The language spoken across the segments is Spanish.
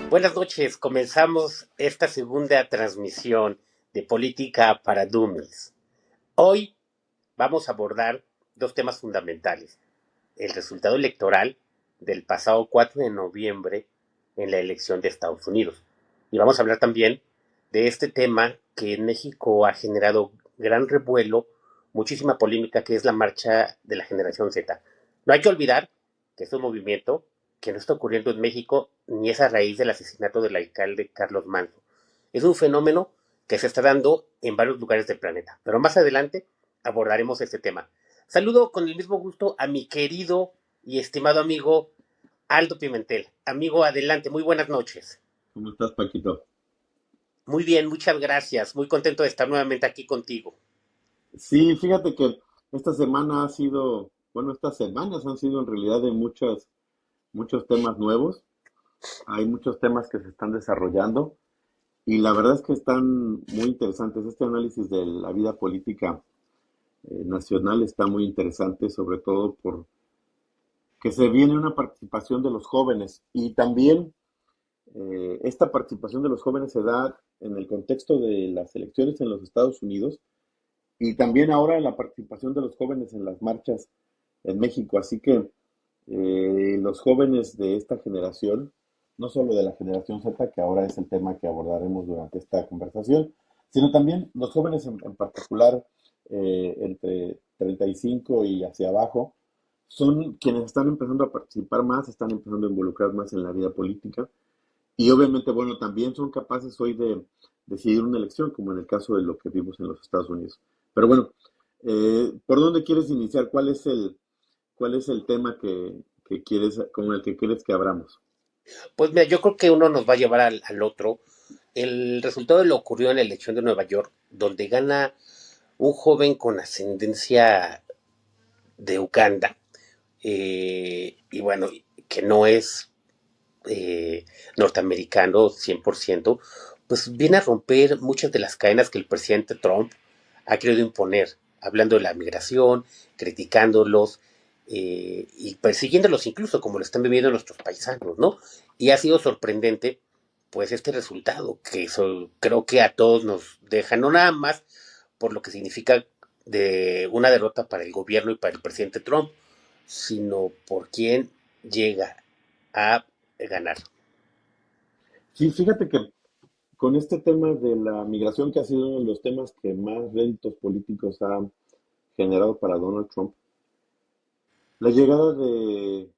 Buenas noches, comenzamos esta segunda transmisión de Política para Dummies. Hoy vamos a abordar dos temas fundamentales: el resultado electoral del pasado 4 de noviembre en la elección de Estados Unidos. Y vamos a hablar también de este tema que en México ha generado gran revuelo, muchísima polémica, que es la marcha de la generación Z. No hay que olvidar que es un movimiento que no está ocurriendo en México ni es a raíz del asesinato del alcalde Carlos Manso. Es un fenómeno que se está dando en varios lugares del planeta. Pero más adelante abordaremos este tema. Saludo con el mismo gusto a mi querido y estimado amigo Aldo Pimentel. Amigo, adelante, muy buenas noches. ¿Cómo estás, Paquito? Muy bien, muchas gracias. Muy contento de estar nuevamente aquí contigo. Sí, fíjate que esta semana ha sido, bueno, estas semanas han sido en realidad de muchos temas nuevos. Hay muchos temas que se están desarrollando y la verdad es que están muy interesantes. Este análisis de la vida política nacional está muy interesante, sobre todo por que se viene una participación de los jóvenes y también esta participación de los jóvenes se da en el contexto de las elecciones en los Estados Unidos. Y también ahora la participación de los jóvenes en las marchas en México. Así que los jóvenes de esta generación, no solo de la generación Z, que ahora es el tema que abordaremos durante esta conversación, sino también los jóvenes en particular, entre 35 y hacia abajo, son quienes están empezando a participar más, están empezando a involucrar más en la vida política. Y obviamente, bueno, también son capaces hoy de decidir una elección, como en el caso de lo que vimos en los Estados Unidos. Pero bueno, ¿por dónde quieres iniciar? Cuál es el tema que quieres, con el que quieres que abramos? Pues mira, yo creo que uno nos va a llevar al otro. El resultado de lo ocurrió en la elección de Nueva York, donde gana un joven con ascendencia de Uganda, y bueno, que no es norteamericano 100%, pues viene a romper muchas de las cadenas que el presidente Trump ha querido imponer, hablando de la migración, criticándolos, y persiguiéndolos incluso como lo están viviendo nuestros paisanos, ¿no? Y ha sido sorprendente, pues, este resultado, que eso creo que a todos nos deja, no nada más por lo que significa de una derrota para el gobierno y para el presidente Trump, sino por quién llega a ganar. Sí, fíjate que con este tema de la migración, que ha sido uno de los temas que más réditos políticos ha generado para Donald Trump, la llegada de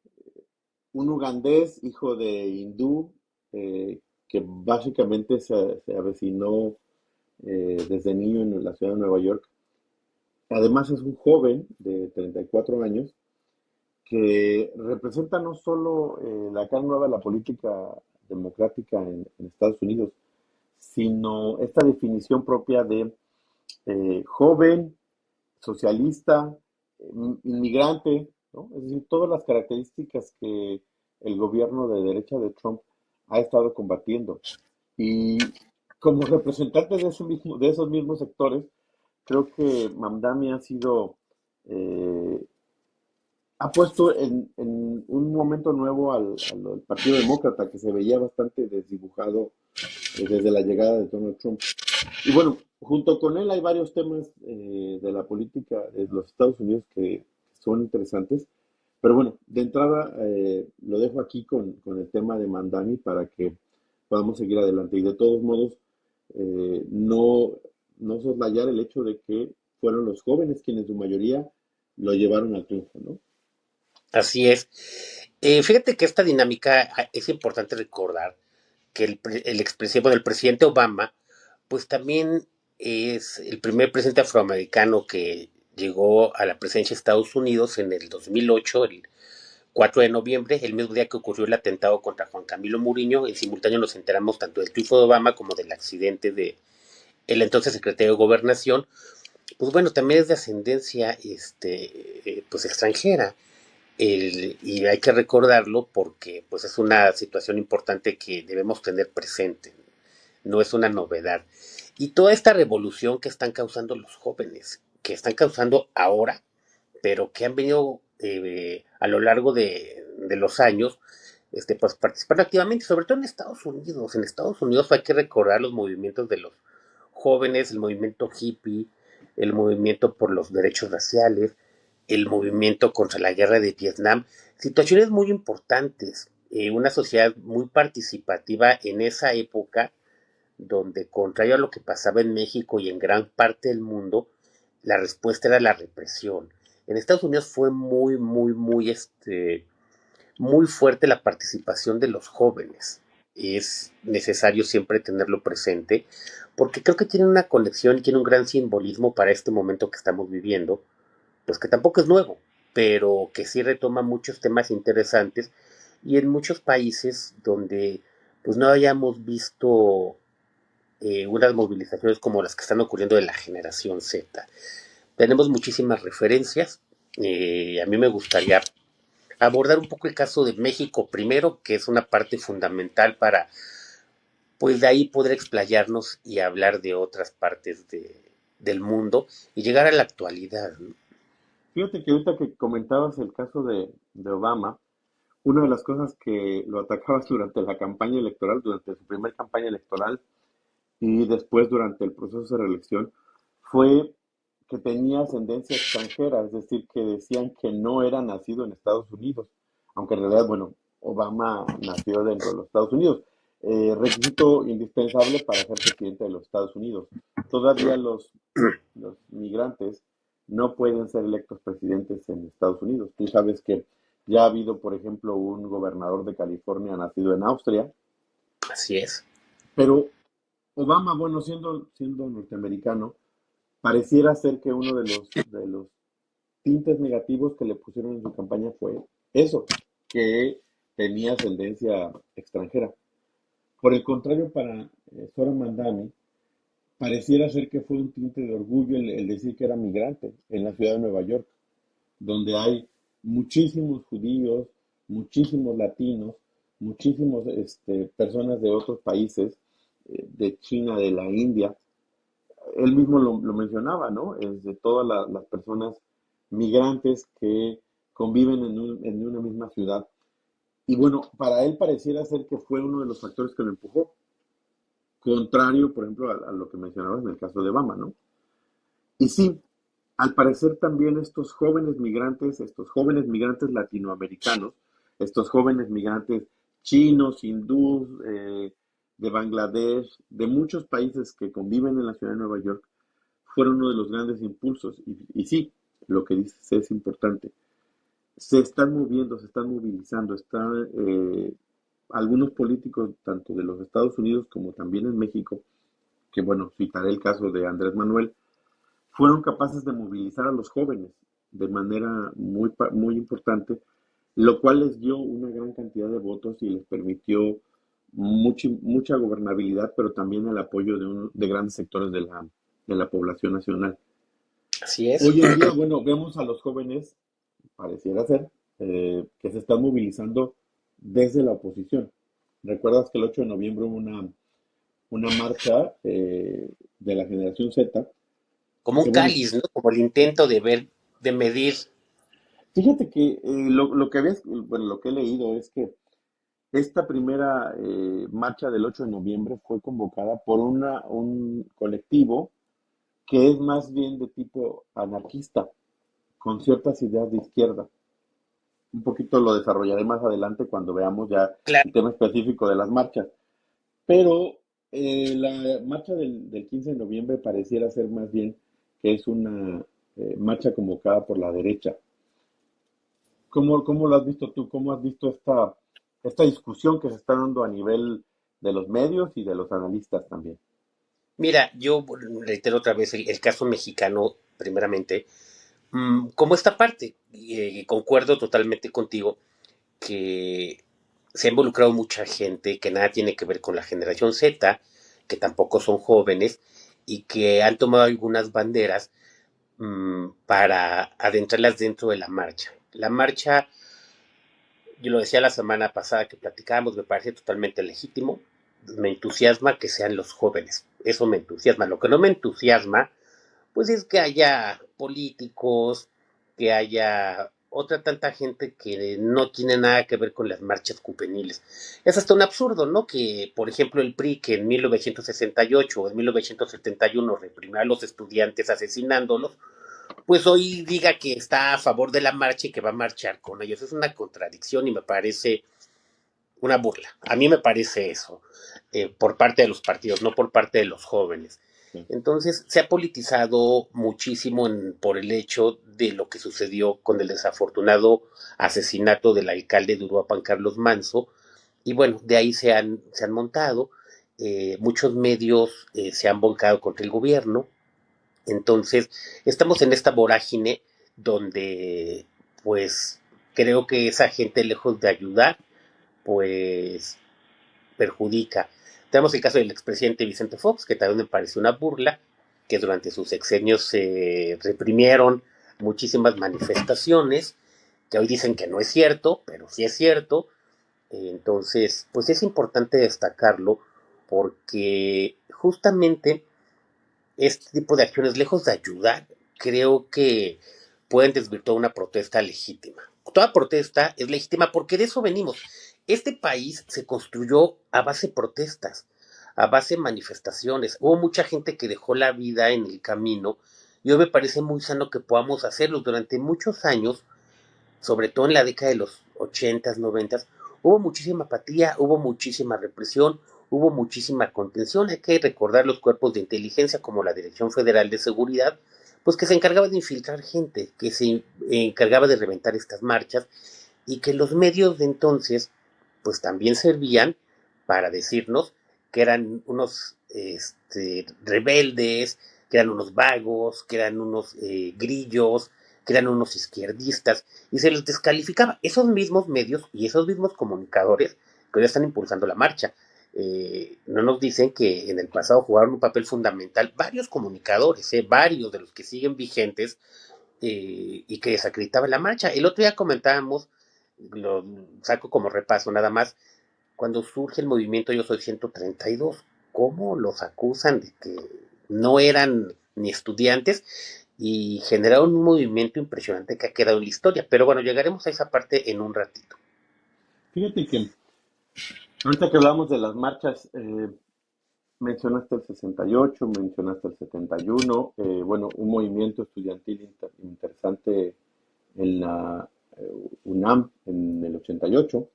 un ugandés, hijo de hindú, que básicamente se avecinó desde niño en la ciudad de Nueva York. Además es un joven de 34 años que representa no solo la cara nueva de la política democrática en Estados Unidos, sino esta definición propia de joven, socialista, inmigrante, ¿no? Es decir, todas las características que el gobierno de derecha de Trump ha estado combatiendo. Y como representante de esos mismos sectores, creo que Mamdani eh, ha puesto en un momento nuevo al Partido Demócrata, que se veía bastante desdibujado desde la llegada de Donald Trump. Y bueno, junto con él hay varios temas de la política de los Estados Unidos que son interesantes. Pero bueno, de entrada lo dejo aquí con el tema de Mandani para que podamos seguir adelante. Y de todos modos, no, no soslayar el hecho de que fueron los jóvenes quienes en su mayoría lo llevaron al triunfo, ¿no? Así es. Fíjate que esta dinámica es importante recordar que el expresidente, bueno, el presidente Obama, pues también es el primer presidente afroamericano que llegó a la presidencia de Estados Unidos en el 2008, el 4 de noviembre, el mismo día que ocurrió el atentado contra Juan Camilo Muriño. En simultáneo nos enteramos tanto del triunfo de Obama como del accidente de el entonces secretario de Gobernación. Pues bueno, también es de ascendencia pues extranjera. Y hay que recordarlo porque pues es una situación importante que debemos tener presente, no es una novedad. Y toda esta revolución que están causando los jóvenes, que están causando ahora, pero que han venido a lo largo de los años, pues, participando activamente, sobre todo en Estados Unidos. En Estados Unidos hay que recordar los movimientos de los jóvenes, el movimiento hippie, el movimiento por los derechos raciales, el movimiento contra la guerra de Vietnam, situaciones muy importantes, una sociedad muy participativa en esa época, donde contrario a lo que pasaba en México y en gran parte del mundo, la respuesta era la represión. En Estados Unidos fue muy fuerte la participación de los jóvenes. Es necesario siempre tenerlo presente, porque creo que tiene una conexión y tiene un gran simbolismo para este momento que estamos viviendo, pues que tampoco es nuevo, pero que sí retoma muchos temas interesantes y en muchos países donde pues no hayamos visto unas movilizaciones como las que están ocurriendo de la generación Z. Tenemos muchísimas referencias. A mí me gustaría abordar un poco el caso de México primero, que es una parte fundamental para, pues de ahí poder explayarnos y hablar de otras partes del mundo y llegar a la actualidad, ¿no? Fíjate que ahorita que comentabas el caso de Obama, una de las cosas que lo atacabas durante la campaña electoral, durante su primera campaña electoral y después durante el proceso de reelección, fue que tenía ascendencia extranjera, es decir, que decían que no era nacido en Estados Unidos, aunque en realidad, bueno, Obama nació dentro de los Estados Unidos. Requisito indispensable para ser presidente de los Estados Unidos. Todavía los migrantes no pueden ser electos presidentes en Estados Unidos. Tú sabes que ya ha habido, por ejemplo, un gobernador de California nacido en Austria, Así es. pero Obama, bueno, siendo norteamericano, pareciera ser que uno de los tintes negativos que le pusieron en su campaña fue eso, que tenía ascendencia extranjera. Por el contrario, para Zohran Mamdani, pareciera ser que fue un tinte de orgullo el decir que era migrante en la ciudad de Nueva York, donde hay muchísimos judíos, muchísimos latinos, muchísimos personas de otros países, de China, de la India. Él mismo lo mencionaba, ¿no? Es de todas las personas migrantes que conviven en una misma ciudad. Y bueno, para él pareciera ser que fue uno de los factores que lo empujó, contrario, por ejemplo, a lo que mencionabas en el caso de Obama, ¿no? Y sí, al parecer también estos jóvenes migrantes latinoamericanos, estos jóvenes migrantes chinos, hindús, de Bangladesh, de muchos países que conviven en la ciudad de Nueva York, fueron uno de los grandes impulsos. Y sí, lo que dices es importante. Se están moviendo, se están movilizando, están algunos políticos, tanto de los Estados Unidos como también en México, que bueno, citaré el caso de Andrés Manuel, fueron capaces de movilizar a los jóvenes de manera muy importante, lo cual les dio una gran cantidad de votos y les permitió mucha gobernabilidad, pero también el apoyo de grandes sectores de la población nacional. Así es. Hoy en día, bueno, vemos a los jóvenes, pareciera ser, que se están movilizando desde la oposición. ¿Recuerdas que el 8 de noviembre hubo una marcha de la generación Z? Como un Que bueno, cáliz, ¿no? Como el intento de ver, de medir. fíjate que bueno, lo que he leído es que esta primera marcha del 8 de noviembre fue convocada por un colectivo que es más bien de tipo anarquista, con ciertas ideas de izquierda. Un poquito lo desarrollaré más adelante cuando veamos ya Claro. el tema específico de las marchas. Pero la marcha del 15 de noviembre pareciera ser más bien que es una marcha convocada por la derecha. ¿Cómo lo has visto tú? ¿Cómo has visto esta discusión que se está dando a nivel de los medios y de los analistas también? Mira, yo reitero otra vez el caso mexicano, primeramente, como esta parte, y concuerdo totalmente contigo, que se ha involucrado mucha gente que nada tiene que ver con la generación Z, que tampoco son jóvenes, y que han tomado algunas banderas para adentrarlas dentro de la marcha. La marcha, yo lo decía la semana pasada que platicábamos, me parece totalmente legítimo. Me entusiasma que sean los jóvenes. Eso me entusiasma. Lo que no me entusiasma, pues es que haya políticos, que haya otra tanta gente que no tiene nada que ver con las marchas juveniles. Es hasta un absurdo, ¿no? Que, por ejemplo, el PRI, que en 1968 o en 1971 reprimió a los estudiantes asesinándolos, pues hoy diga que está a favor de la marcha y que va a marchar con ellos. Es una contradicción y me parece una burla. A mí me parece eso, por parte de los partidos, no por parte de los jóvenes. Sí. Entonces, se ha politizado muchísimo por el hecho de lo que sucedió con el desafortunado asesinato del alcalde de Uruapan, Carlos Manso, y bueno, de ahí se han montado, muchos medios se han volcado contra el gobierno, entonces estamos en esta vorágine donde pues creo que esa gente lejos de ayudar, pues perjudica. Tenemos el caso del expresidente Vicente Fox, que también me pareció una burla, que durante sus sexenios se reprimieron muchísimas manifestaciones, que hoy dicen que no es cierto, pero sí es cierto. Entonces, pues es importante destacarlo porque justamente este tipo de acciones, lejos de ayudar, creo que pueden desvirtuar una protesta legítima. Toda protesta es legítima porque de eso venimos. Este país se construyó a base de protestas, a base de manifestaciones. Hubo mucha gente que dejó la vida en el camino y hoy me parece muy sano que podamos hacerlo. Durante muchos años, sobre todo en la década de los 80s, 90s, hubo muchísima apatía, hubo muchísima represión, hubo muchísima contención. Hay que recordar los cuerpos de inteligencia como la Dirección Federal de Seguridad, pues que se encargaba de infiltrar gente, que se encargaba de reventar estas marchas y que los medios de entonces pues también servían para decirnos que eran unos rebeldes, que eran unos vagos, que eran unos grillos, que eran unos izquierdistas, y se les descalificaba. Esos mismos medios y esos mismos comunicadores que hoy están impulsando la marcha. No nos dicen que en el pasado jugaron un papel fundamental varios comunicadores, varios de los que siguen vigentes, y que desacreditaban la marcha. El otro día comentábamos, lo saco como repaso nada más, cuando surge el movimiento Yo Soy 132, ¿cómo los acusan de que no eran ni estudiantes? Y generaron un movimiento impresionante que ha quedado en la historia. Pero bueno, llegaremos a esa parte en un ratito. Fíjate que ahorita que hablamos de las marchas, mencionaste el 68, mencionaste el 71, bueno, un movimiento estudiantil interesante en la UNAM en el 88. Eso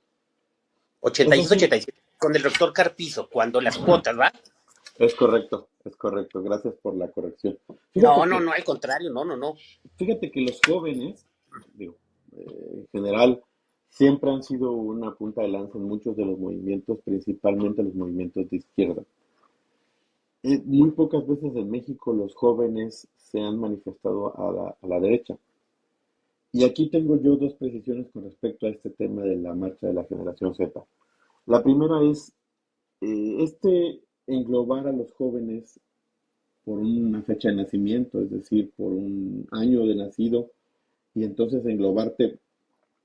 86, sí, 87, con el doctor Carpizo, cuando las cuotas, ¿va? es correcto, gracias por la corrección. No, Fíjate no, que, no, al contrario, no, no, no. fíjate que los jóvenes, digo, en general, siempre han sido una punta de lanza en muchos de los movimientos, principalmente los movimientos de izquierda. Muy pocas veces en México los jóvenes se han manifestado a la derecha. Y aquí tengo yo dos precisiones con respecto a este tema de la marcha de la generación Z. La primera es englobar a los jóvenes por una fecha de nacimiento, es decir, por un año de nacido, y entonces englobarte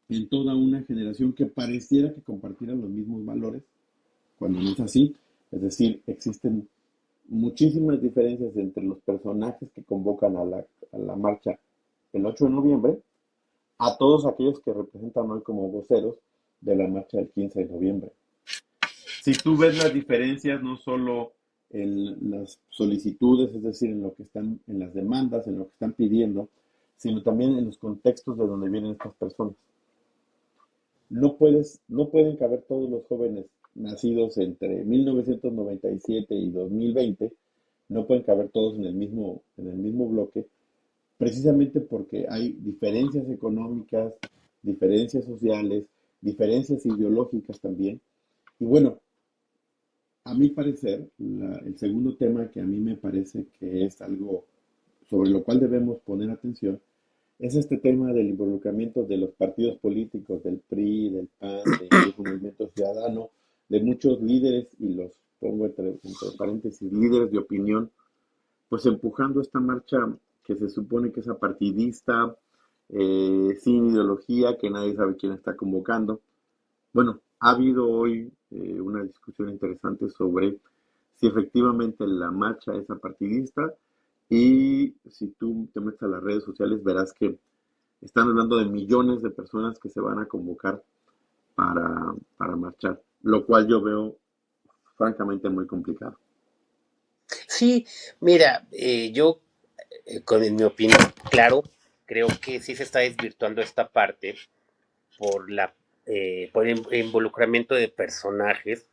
en toda una generación que pareciera que compartiera los mismos valores, cuando no es así. Es decir, existen muchísimas diferencias entre los personajes que convocan a la marcha el 8 de noviembre a todos aquellos que representan hoy como voceros de la marcha del 15 de noviembre. Si tú ves las diferencias, no solo en las solicitudes, es decir, en lo que están, en las demandas, en lo que están pidiendo, sino también en los contextos de donde vienen estas personas. No pueden caber todos los jóvenes nacidos entre 1997 y 2020, no pueden caber todos en el mismo bloque, precisamente porque hay diferencias económicas, diferencias sociales, diferencias ideológicas también. Y bueno, a mi parecer, el segundo tema que a mí me parece que es algo sobre lo cual debemos poner atención es este tema del involucramiento de los partidos políticos, del PRI, del PAN, de incluso Movimiento Ciudadano, de muchos líderes, y los pongo entre paréntesis, líderes de opinión, pues empujando esta marcha que se supone que es apartidista, sin ideología, que nadie sabe quién está convocando. Bueno, ha habido hoy una discusión interesante sobre si efectivamente la marcha es apartidista, y si tú te metes a las redes sociales verás que están hablando de millones de personas que se van a convocar para marchar, lo cual yo veo francamente muy complicado. Sí, mira, yo, en mi opinión, claro, creo que sí se está desvirtuando esta parte por el involucramiento de personajes,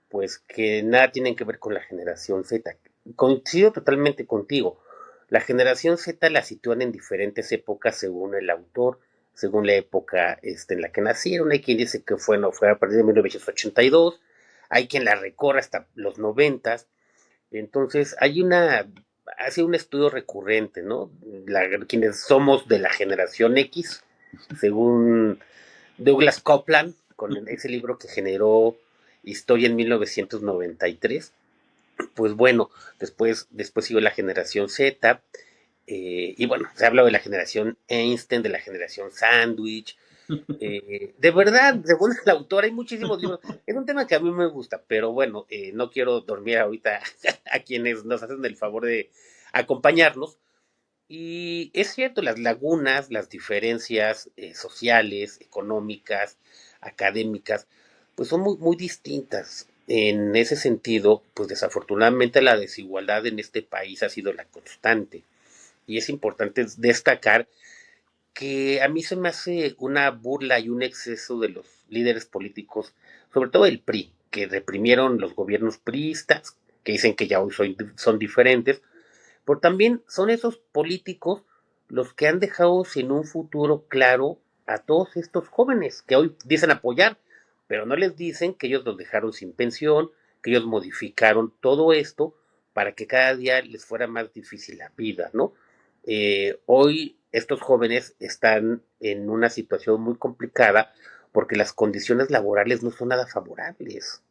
pues que nada tienen que ver con la generación Z. Coincido totalmente contigo. La generación Z la sitúan en diferentes épocas según el autor, según la época en la que nacieron. Hay quien dice que fue, no, fue a partir de 1982, hay quien la recorre hasta los 90. Entonces, hace un estudio recurrente, ¿no? Quienes somos de la generación X, según Douglas Copeland, con ese libro que generó Historia en 1993. Pues bueno, después siguió la generación Z, y bueno, se habla de la generación Einstein, de la generación Sandwich. De verdad, según el autor, hay muchísimos libros. Es un tema que a mí me gusta, pero bueno, no quiero dormir ahorita a quienes nos hacen el favor de acompañarnos. Y es cierto, las lagunas, las diferencias sociales, económicas, académicas, pues son muy, muy distintas. En ese sentido, pues desafortunadamente la desigualdad en este país ha sido la constante. Y es importante destacar que a mí se me hace una burla y un exceso de los líderes políticos, sobre todo el PRI, que reprimieron los gobiernos priistas, que dicen que ya hoy son diferentes, pero también son esos políticos los que han dejado sin un futuro claro a todos estos jóvenes que hoy dicen apoyar, pero no les dicen que ellos los dejaron sin pensión, que ellos modificaron todo esto para que cada día les fuera más difícil la vida, ¿no? Hoy estos jóvenes están en una situación muy complicada porque las condiciones laborales no son nada favorables.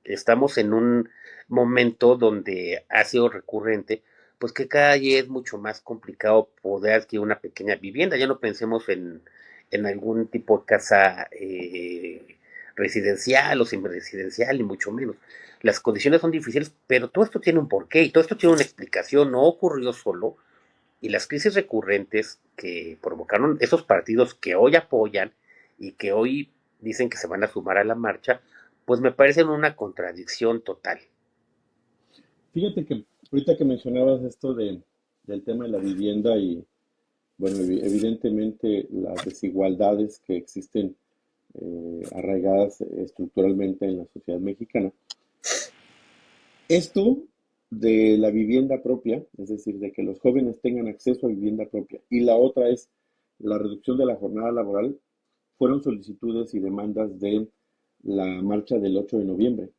Estamos en un momento donde ha sido recurrente, pues que cada día es mucho más complicado poder adquirir una pequeña vivienda. Ya no pensemos en algún tipo de casa residencial o semi-residencial, ni mucho menos. Las condiciones son difíciles, pero todo esto tiene un porqué y todo esto tiene una explicación. No ocurrió solo, y las crisis recurrentes que provocaron esos partidos que hoy apoyan y que hoy dicen que se van a sumar a la marcha, pues me parecen una contradicción total. Fíjate que ahorita que mencionabas esto del tema de la vivienda y, bueno, evidentemente las desigualdades que existen arraigadas estructuralmente en la sociedad mexicana. Esto de la vivienda propia, es decir, de que los jóvenes tengan acceso a vivienda propia, y la otra es la reducción de la jornada laboral, fueron solicitudes y demandas de la marcha del 8 de noviembre.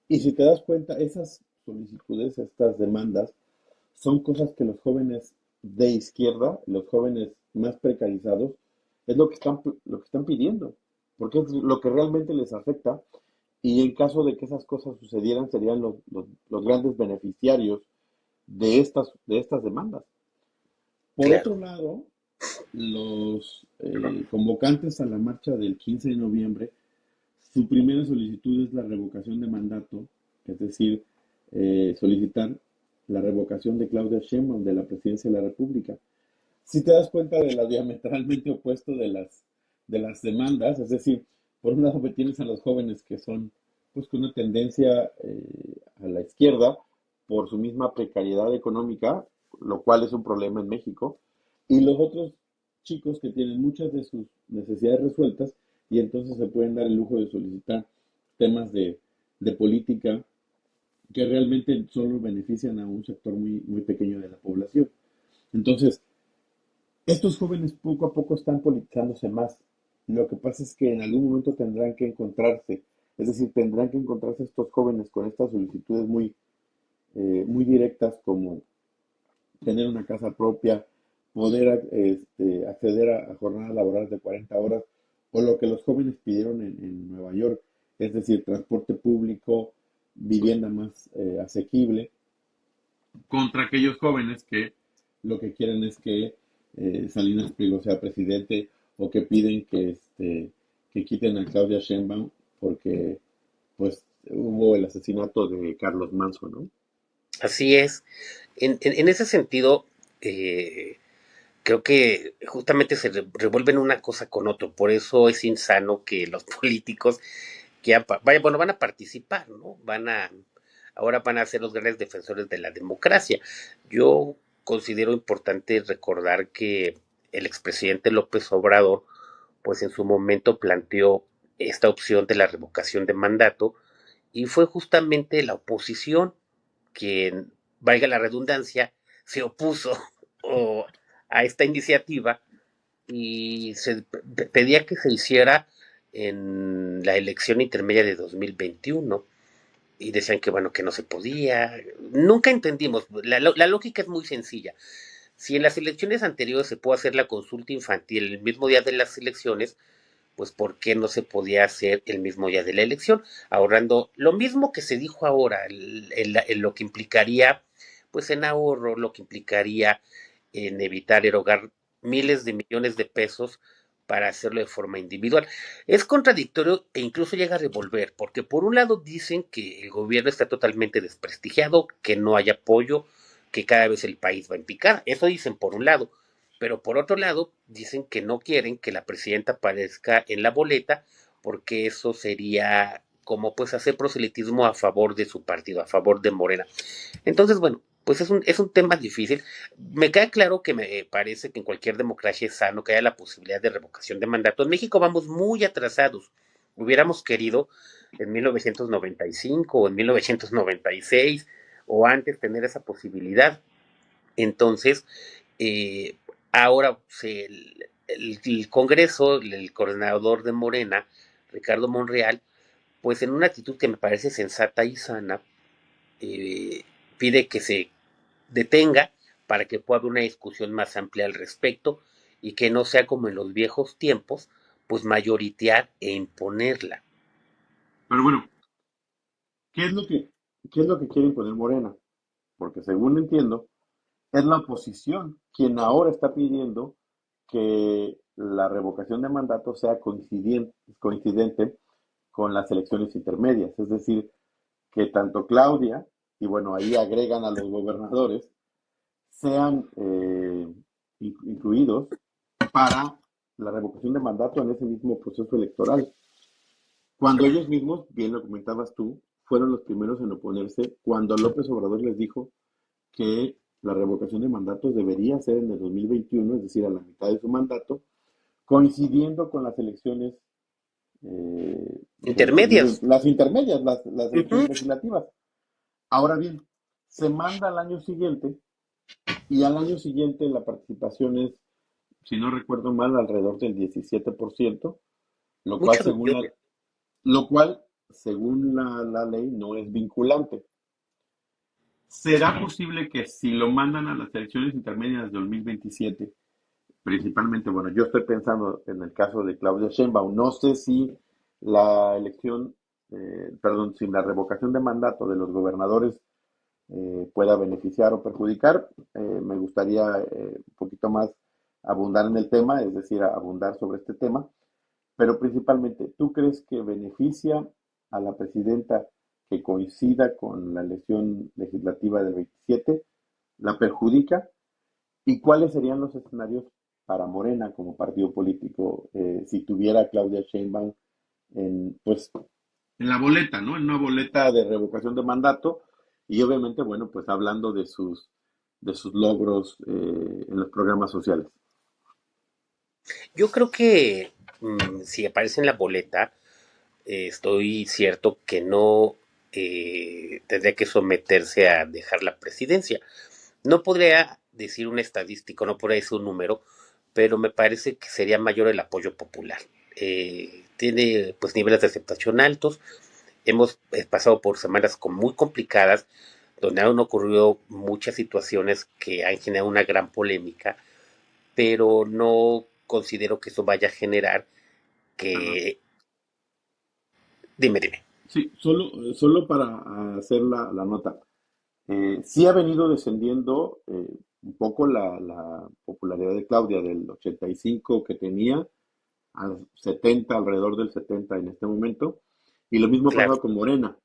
Y si te das cuenta, esas solicitudes, estas demandas, son cosas que los jóvenes de izquierda, los jóvenes más precarizados, es lo que están pidiendo, porque es lo que realmente les afecta y en caso de que esas cosas sucedieran serían los grandes beneficiarios de estas demandas. Por Claro, otro lado, los convocantes a la marcha del 15 de noviembre, su primera solicitud es la revocación de mandato, es decir, solicitar la revocación de Claudia Sheinbaum de la presidencia de la República. Si te das cuenta de lo diametralmente opuesto de las demandas, es decir, por un lado tienes a los jóvenes que son pues con una tendencia a la izquierda por su misma precariedad económica, lo cual es un problema en México, y los otros chicos que tienen muchas de sus necesidades resueltas y entonces se pueden dar el lujo de solicitar temas de política que realmente solo benefician a un sector muy, muy pequeño de la población. Entonces, estos jóvenes poco a poco están politizándose más. Lo que pasa es que en algún momento tendrán que encontrarse, es decir, tendrán que encontrarse estos jóvenes con estas solicitudes muy, muy directas como tener una casa propia, poder acceder a jornadas laborales de 40 horas, o lo que los jóvenes pidieron en Nueva York, es decir, transporte público, vivienda más asequible, contra aquellos jóvenes que lo que quieren es que Salinas Pliego sea presidente o que piden que quiten a Claudia Sheinbaum porque pues hubo el asesinato de Carlos Manso, ¿no? así es. En ese sentido, eh, creo que justamente se revuelven una cosa con otro. Por eso es insano que los políticos que vaya, bueno, van a participar, ¿no? Ahora van a ser los grandes defensores de la democracia. Yo considero importante recordar que el expresidente López Obrador, pues en su momento planteó esta opción de la revocación de mandato y fue justamente la oposición quien, valga la redundancia, se opuso o, a esta iniciativa y se pedía que se hiciera en la elección intermedia de 2021 y decían que bueno, que no se podía. Nunca entendimos, la lógica es muy sencilla. Si en las elecciones anteriores se puede hacer la consulta infantil el mismo día de las elecciones, pues ¿por qué no se podía hacer el mismo día de la elección? Ahorrando lo mismo que se dijo ahora, lo que implicaría, pues en ahorro, lo que implicaría en evitar erogar miles de millones de pesos para hacerlo de forma individual. Es contradictorio e incluso llega a revolver, porque por un lado dicen que el gobierno está totalmente desprestigiado, que no hay apoyo, que cada vez el país va en picada. Eso dicen por un lado, pero por otro lado dicen que no quieren que la presidenta aparezca en la boleta porque eso sería como pues hacer proselitismo a favor de su partido, a favor de Morena. Entonces, bueno, pues es un tema difícil. Me queda claro que me parece que en cualquier democracia es sano que haya la posibilidad de revocación de mandato. En México vamos muy atrasados. Hubiéramos querido en 1995 o en 1996 o antes tener esa posibilidad. Entonces, eh, ahora el Congreso, el coordinador de Morena, Ricardo Monreal, pues en una actitud que me parece sensata y sana, eh, pide que se detenga para que pueda haber una discusión más amplia al respecto y que no sea como en los viejos tiempos, pues mayoritear e imponerla. Pero bueno, ¿qué es lo que, qué es lo que quiere imponer Morena? Porque según entiendo, es la oposición quien ahora está pidiendo que la revocación de mandato sea coincidente con las elecciones intermedias. Es decir, que tanto Claudia, y bueno, ahí agregan a los gobernadores, sean incluidos para la revocación de mandato en ese mismo proceso electoral. Cuando ellos mismos, bien lo comentabas tú, fueron los primeros en oponerse, cuando López Obrador les dijo que la revocación de mandatos debería ser en el 2021, es decir, a la mitad de su mandato, coincidiendo con las elecciones del Intermedias. 2020, las intermedias, las Ujú. elecciones legislativas. Ahora bien, se manda al año siguiente y al año siguiente la participación es, si no recuerdo mal, alrededor del 17%, lo cual Muchos según la, millones. lo cual, según la ley no es vinculante. ¿Será posible que si lo mandan a las elecciones intermedias de 2027, principalmente, bueno, yo estoy pensando en el caso de Claudia Sheinbaum, no sé si la elección, perdón, si la revocación de mandato de los gobernadores pueda beneficiar o perjudicar? Me gustaría un poquito más abundar en el tema, es decir, abundar sobre este tema, pero principalmente, ¿tú crees que beneficia a la presidenta que coincida con la elección legislativa del 27? ¿La perjudica? ¿Y cuáles serían los escenarios para Morena como partido político si tuviera a Claudia Sheinbaum pues, en la boleta, ¿no? En una boleta de revocación de mandato y obviamente, bueno, pues hablando de sus logros en los programas sociales. Yo creo que si aparece en la boleta, estoy cierto que no tendría que someterse a dejar la presidencia. No podría decir un estadístico, no podría decir un número, pero me parece que sería mayor el apoyo popular. Tiene pues niveles de aceptación altos. Hemos pasado por semanas muy complicadas, donde han ocurrido muchas situaciones que han generado una gran polémica, pero no considero que eso vaya a generar Perdón. que... Dime, dime. Sí, solo para hacer la nota. Sí ha venido descendiendo un poco la popularidad de Claudia del 85 que tenía al 70, alrededor del 70 en este momento, y lo mismo ha Claro. pasado con Morena.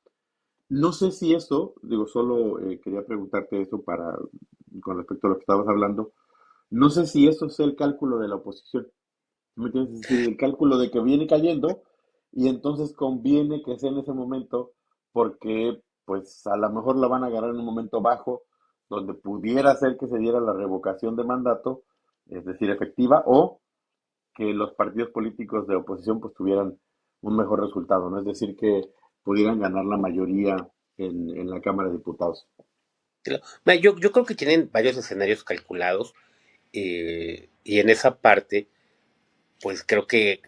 No sé si eso, digo, solo quería preguntarte eso con respecto a lo que estabas hablando, No sé si eso es el cálculo de la oposición. ¿Me entiendes? Es decir, el cálculo de que viene cayendo y entonces conviene que sea en ese momento porque pues a lo mejor la van a agarrar en un momento bajo donde pudiera ser que se diera la revocación de mandato, es decir, efectiva, o que los partidos políticos de oposición pues tuvieran un mejor resultado, ¿no? Es decir, que pudieran ganar la mayoría en la Cámara de Diputados. Mira, yo creo que tienen varios escenarios calculados, y en esa parte, pues creo que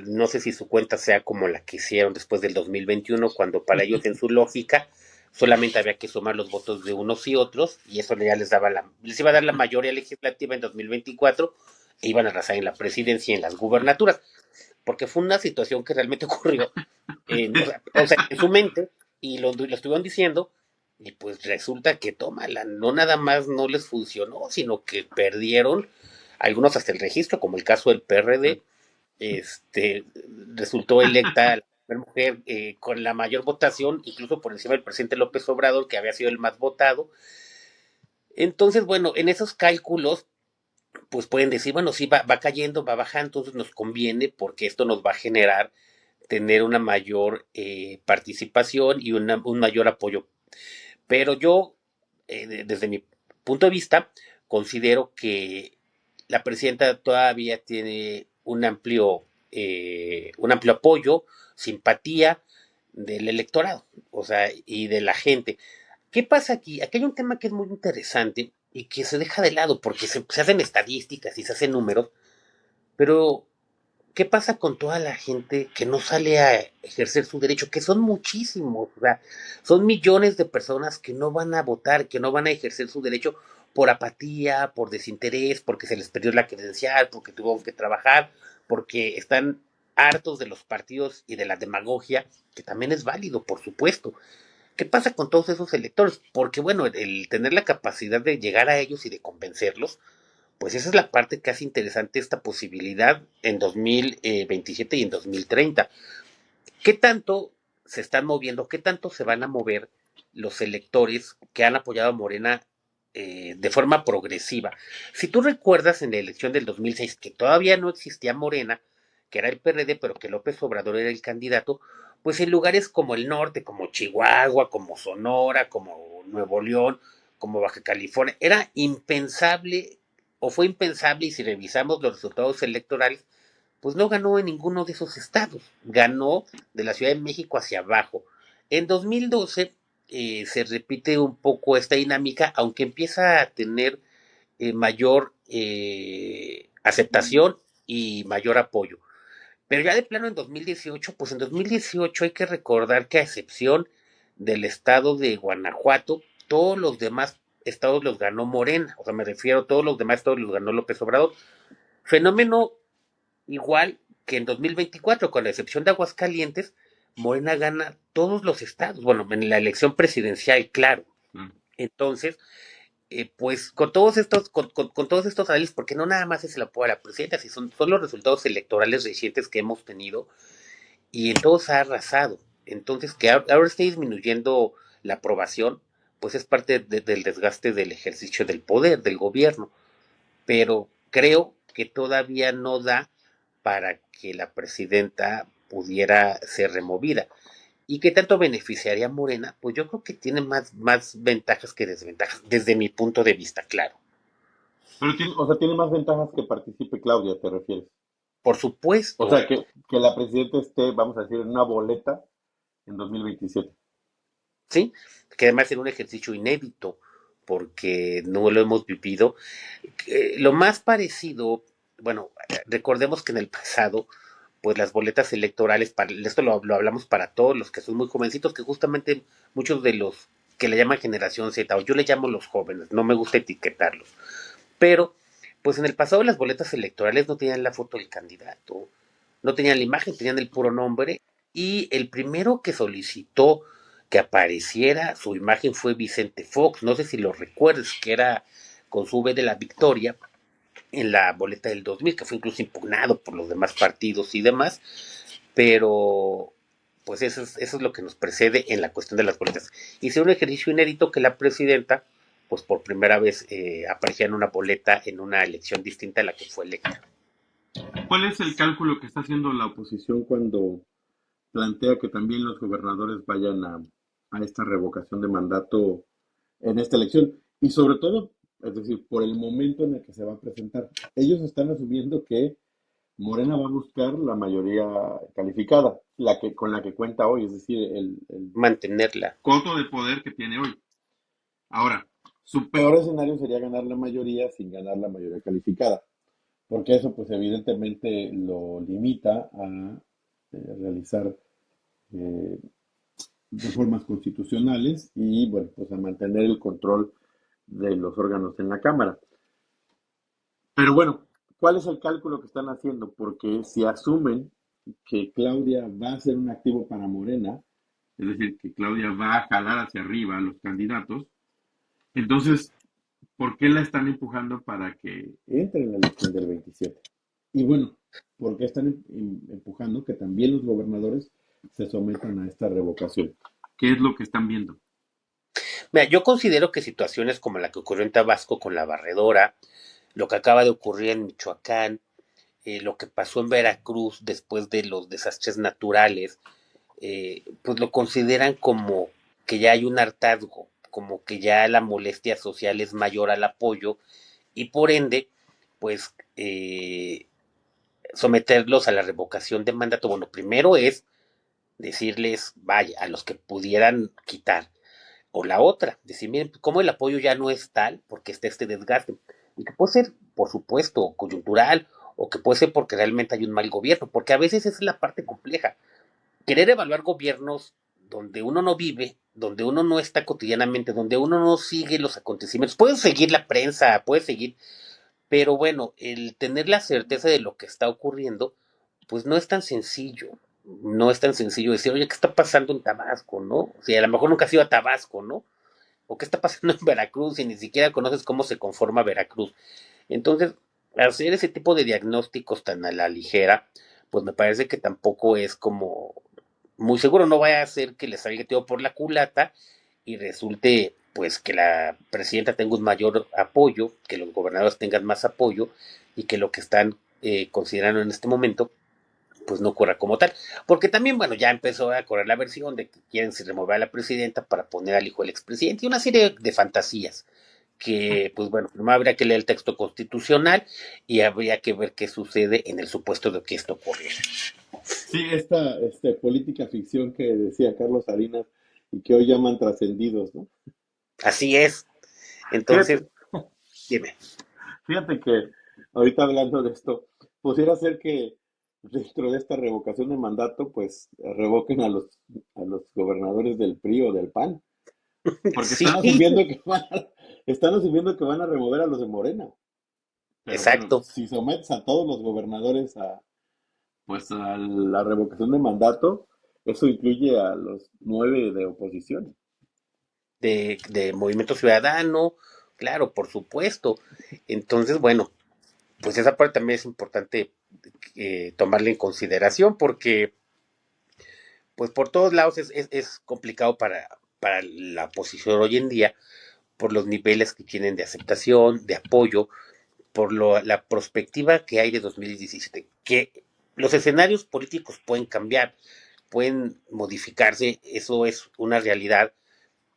no sé si su cuenta sea como la que hicieron después del 2021, cuando para ellos en su lógica solamente había que sumar los votos de unos y otros, y eso ya les iba a dar la mayoría legislativa en 2024, e iban a arrasar en la presidencia y en las gubernaturas, porque fue una situación que realmente ocurrió, o sea, en su mente, y lo estuvieron diciendo, y pues resulta que tómala, no nada más no les funcionó, sino que perdieron algunos hasta el registro, como el caso del PRD. este, Resultó electa la primera mujer con la mayor votación, incluso por encima del presidente López Obrador, que había sido el más votado. Entonces, bueno, en esos cálculos, pues pueden decir, bueno, sí, va cayendo, va bajando, entonces nos conviene porque esto nos va a generar tener una mayor participación y un mayor apoyo. Pero yo, desde mi punto de vista, considero que la presidenta todavía tiene un amplio apoyo, simpatía del electorado, o sea, y de la gente. ¿Qué pasa aquí? Aquí hay un tema que es muy interesante y que se deja de lado porque se hacen estadísticas y se hacen números, pero ¿qué pasa con toda la gente que no sale a ejercer su derecho? Que son muchísimos, o sea, son millones de personas que no van a votar, que no van a ejercer su derecho por apatía, por desinterés, porque se les perdió la credencial, porque tuvieron que trabajar, porque están hartos de los partidos y de la demagogia, que también es válido, por supuesto. ¿Qué pasa con todos esos electores? Porque, bueno, el tener la capacidad de llegar a ellos y de convencerlos, pues esa es la parte que hace interesante esta posibilidad en 2027 y en 2030. ¿Qué tanto se están moviendo, qué tanto se van a mover los electores que han apoyado a Morena de forma progresiva? Si tú recuerdas en la elección del 2006, que todavía no existía Morena, que era el PRD, pero que López Obrador era el candidato, pues en lugares como el norte, como Chihuahua, como Sonora, como Nuevo León, como Baja California, era impensable o fue impensable, y si revisamos los resultados electorales, pues no ganó en ninguno de esos estados, ganó de la Ciudad de México hacia abajo. En 2012 se repite un poco esta dinámica, aunque empieza a tener mayor aceptación y mayor apoyo. Pero ya de plano en 2018, pues en 2018 hay que recordar que a excepción del estado de Guanajuato, todos los demás estados los ganó Morena, o sea, me refiero a todos los demás estados los ganó López Obrador. Fenómeno igual que en 2024, con la excepción de Aguascalientes, Morena gana todos los estados, bueno, en la elección presidencial, claro. Entonces, pues con todos estos análisis, porque no nada más es el apoyo a la presidenta, si son los resultados electorales recientes que hemos tenido, y en todos ha arrasado. Entonces, que ahora esté disminuyendo la aprobación, pues es parte del desgaste del ejercicio del poder, del gobierno, pero creo que todavía no da para que la presidenta pudiera ser removida. ¿Y qué tanto beneficiaría a Morena? Pues yo creo que tiene más ventajas que desventajas, desde mi punto de vista, claro. Pero tiene, o sea, tiene más ventajas que participe Claudia, ¿te refieres? Por O supuesto, sea, que la presidenta esté, vamos a decir, en una boleta en 2027. ¿sí? Que además era un ejercicio inédito, porque no lo hemos vivido. Lo más parecido, bueno, recordemos que en el pasado, pues las boletas electorales, esto lo hablamos para todos los que son muy jovencitos, que justamente muchos de los que le llaman generación Z, o yo le llamo los jóvenes, no me gusta etiquetarlos, pero pues en el pasado las boletas electorales no tenían la foto del candidato, no tenían la imagen, tenían el puro nombre, y el primero que solicitó que apareciera su imagen fue Vicente Fox, no sé si lo recuerdas, que era con su V de la Victoria en la boleta del 2000, que fue incluso impugnado por los demás partidos y demás, pero pues eso es lo que nos precede en la cuestión de las boletas. Hice un ejercicio inédito que la presidenta pues por primera vez aparecía en una boleta en una elección distinta a la que fue electa. ¿Cuál es el cálculo que está haciendo la oposición cuando plantea que también los gobernadores vayan a esta revocación de mandato en esta elección? Y sobre todo, es decir, por el momento en el que se va a presentar. Ellos están asumiendo que Morena va a buscar la mayoría calificada, con la que cuenta hoy, es decir, el Mantenerla. coto de poder que tiene hoy. Ahora, su peor escenario sería ganar la mayoría sin ganar la mayoría calificada, porque eso pues evidentemente lo limita a realizar eh, reformas constitucionales y bueno, pues a mantener el control de los órganos en la Cámara. Pero bueno, ¿cuál es el cálculo que están haciendo? Porque si asumen que Claudia va a ser un activo para Morena, es decir, que Claudia va a jalar hacia arriba a los candidatos, entonces, ¿por qué la están empujando para que entre en la elección del 27? Y bueno, ¿por qué están empujando que también los gobernadores se sometan a esta revocación? ¿Qué es lo que están viendo? Mira, yo considero que situaciones como la que ocurrió en Tabasco con la barredora, lo que acaba de ocurrir en Michoacán, lo que pasó en Veracruz después de los desastres naturales, pues lo consideran como que ya hay un hartazgo, como que ya la molestia social es mayor al apoyo y por ende, pues someterlos a la revocación de mandato. Bueno, primero es decirles, vaya, a los que pudieran quitar. O la otra, decir, miren, como el apoyo ya no es tal porque está este desgaste. Y que puede ser, por supuesto, coyuntural, o que puede ser porque realmente hay un mal gobierno, porque a veces esa es la parte compleja. Querer evaluar gobiernos donde uno no vive, donde uno no está cotidianamente, donde uno no sigue los acontecimientos. Puedes seguir la prensa, puedes seguir, pero bueno, el tener la certeza de lo que está ocurriendo, pues no es tan sencillo. No es tan sencillo decir, oye, ¿qué está pasando en Tabasco, no? O sea, a lo mejor nunca has ido a Tabasco, ¿no? O qué está pasando en Veracruz y ni siquiera conoces cómo se conforma Veracruz. Entonces, hacer ese tipo de diagnósticos tan a la ligera, pues me parece que tampoco es como muy seguro. No vaya a ser que le salga todo por la culata y resulte pues que la presidenta tenga un mayor apoyo, que los gobernadores tengan más apoyo y que lo que están considerando en este momento pues no ocurra como tal. Porque también, bueno, ya empezó a correr la versión de que quieren se remover a la presidenta para poner al hijo del expresidente y una serie de fantasías que, pues bueno, primero habría que leer el texto constitucional y habría que ver qué sucede en el supuesto de que esto ocurriera. Sí, esta política ficción que decía Carlos Salinas y que hoy llaman trascendidos, ¿no? Así es. Entonces, Fíjate, dime. fíjate que ahorita hablando de esto, pudiera ser que dentro de esta revocación de mandato, pues revoquen a los gobernadores del PRI o del PAN, porque Sí, están asumiendo que van a remover a los de Morena. Pero bueno, exacto. si sometes a todos los gobernadores pues a la revocación de mandato, eso incluye a los 9 de oposición. De Movimiento Ciudadano, claro, por supuesto. Entonces, bueno, pues esa parte también es importante tomarla en consideración porque pues por todos lados es complicado para la oposición hoy en día, por los niveles que tienen de aceptación, de apoyo, por la perspectiva que hay de 2017, que los escenarios políticos pueden cambiar, pueden modificarse, eso es una realidad,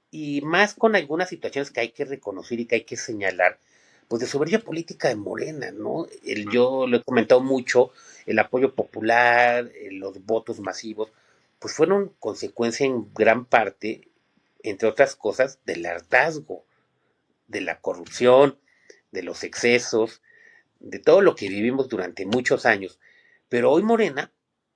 y más con algunas situaciones que hay que reconocer y que hay que señalar, pues de soberbia política de Morena, ¿no? Yo lo he comentado mucho, el apoyo popular, los votos masivos, pues fueron consecuencia en gran parte, entre otras cosas, del hartazgo, de la corrupción, de los excesos, de todo lo que vivimos durante muchos años. Pero hoy Morena,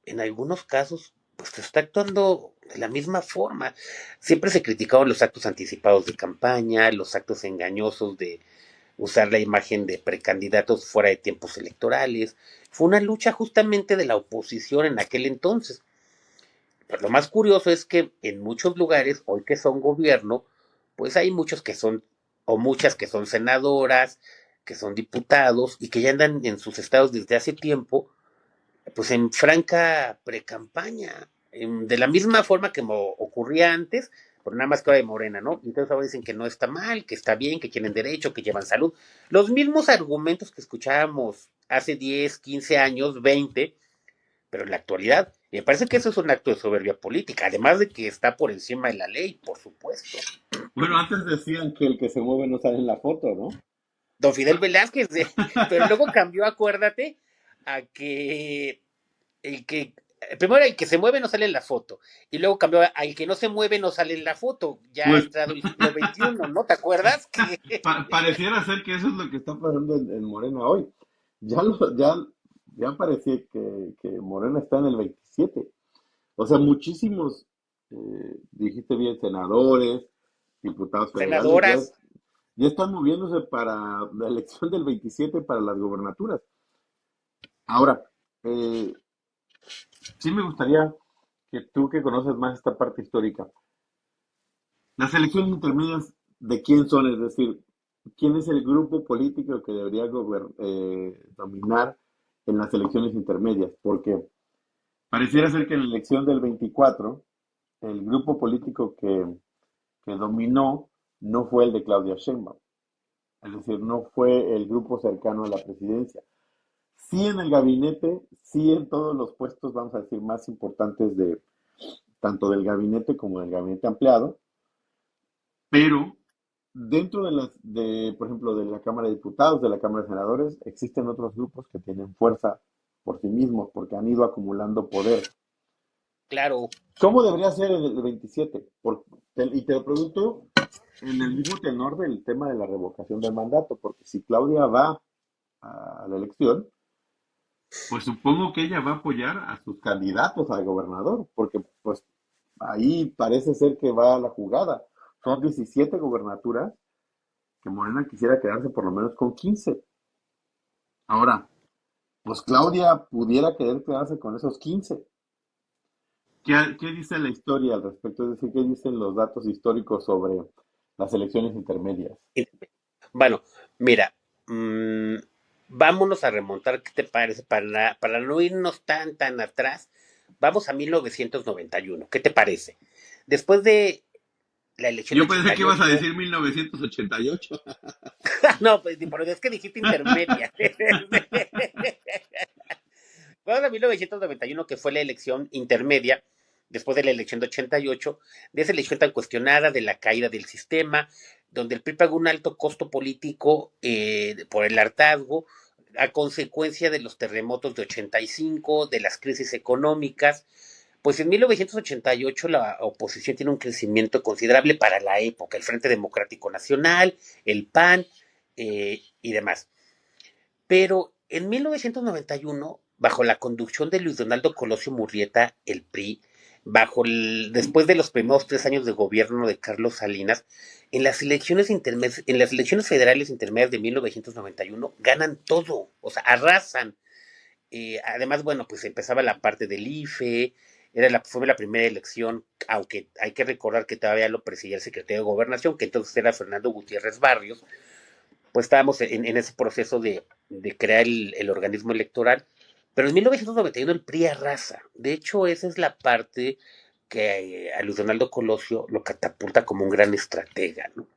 en algunos casos, pues está actuando de la misma forma. Siempre se criticaban los actos anticipados de campaña, los actos engañosos de usar la imagen de precandidatos fuera de tiempos electorales. Fue una lucha justamente de la oposición en aquel entonces. Pero lo más curioso es que en muchos lugares, hoy que son gobierno, pues hay muchos que son, o muchas que son senadoras, que son diputados y que ya andan en sus estados desde hace tiempo, pues en franca precampaña, de la misma forma que ocurría antes, por nada más que ahora de Morena, ¿no? Y entonces ahora dicen que no está mal, que está bien, que tienen derecho, que llevan salud. Los mismos argumentos que escuchábamos hace 10, 15 años, 20, pero en la actualidad, y me parece que eso es un acto de soberbia política, además de que está por encima de la ley, por supuesto. Bueno, antes decían que el que se mueve no sale en la foto, ¿no? Don Fidel Velázquez, pero luego cambió, acuérdate, a que el que primero el que se mueve no sale en la foto y luego cambió a el que no se mueve no sale en la foto. Ya ha Pues entrado el siglo XXI, ¿no? ¿Te acuerdas? Que pareciera ser que eso es lo que está pasando en Morena hoy. Ya parecía que Morena está en el 27. O sea, muchísimos, dijiste bien, senadores, diputados federales, senadoras, ya están moviéndose para la elección del 27 para las gobernaturas. Ahora, eh, sí me gustaría que tú que conoces más esta parte histórica, las elecciones intermedias, ¿de quién son? Es decir, ¿quién es el grupo político que debería dominar en las elecciones intermedias? Porque pareciera ser que en la elección del 24, el grupo político que dominó no fue el de Claudia Sheinbaum, es decir, no fue el grupo cercano a la presidencia. Sí en el gabinete, sí en todos los puestos, vamos a decir, más importantes de tanto del gabinete como del gabinete ampliado, pero dentro por ejemplo, de la Cámara de Diputados, de la Cámara de Senadores, existen otros grupos que tienen fuerza por sí mismos, porque han ido acumulando poder. claro, ¿Cómo debería ser en el 27? Y te lo pregunto en el mismo tenor del tema de la revocación del mandato, porque si Claudia va a la elección, pues supongo que ella va a apoyar a sus candidatos al gobernador, porque pues ahí parece ser que va la jugada. Son 17 gobernaturas que Morena quisiera quedarse por lo menos con 15. Ahora, pues Claudia pudiera querer quedarse con esos 15. ¿Qué dice la historia al respecto? Es decir, ¿qué dicen los datos históricos sobre las elecciones intermedias? bueno, mira, mmm, vámonos a remontar, ¿qué te parece? Para no irnos tan atrás, vamos a 1991, ¿qué te parece? Después de la elección de Yo pensé que ibas a 88, decir 1988. no, pues, pero es que dijiste intermedia. Vamos a 1991, que fue la elección intermedia, después de la elección de 88, de esa elección tan cuestionada, de la caída del sistema, donde el PRI pagó un alto costo político por el hartazgo, a consecuencia de los terremotos de 85, de las crisis económicas. Pues en 1988 la oposición tiene un crecimiento considerable para la época, el Frente Democrático Nacional, el PAN y demás. Pero en 1991, bajo la conducción de Luis Donaldo Colosio Murrieta, el PRI, después de los primeros 3 años de gobierno de Carlos Salinas, en las elecciones federales intermedias de 1991 ganan todo, o sea, arrasan. Además, bueno, pues empezaba la parte del IFE, fue la primera elección, aunque hay que recordar que todavía lo presidía el secretario de Gobernación, que entonces era Fernando Gutiérrez Barrios, pues estábamos en ese proceso de crear el organismo electoral. Pero en 1991 el PRI arrasa. De hecho, esa es la parte que a Luis Donaldo Colosio lo catapulta como un gran estratega, ¿no?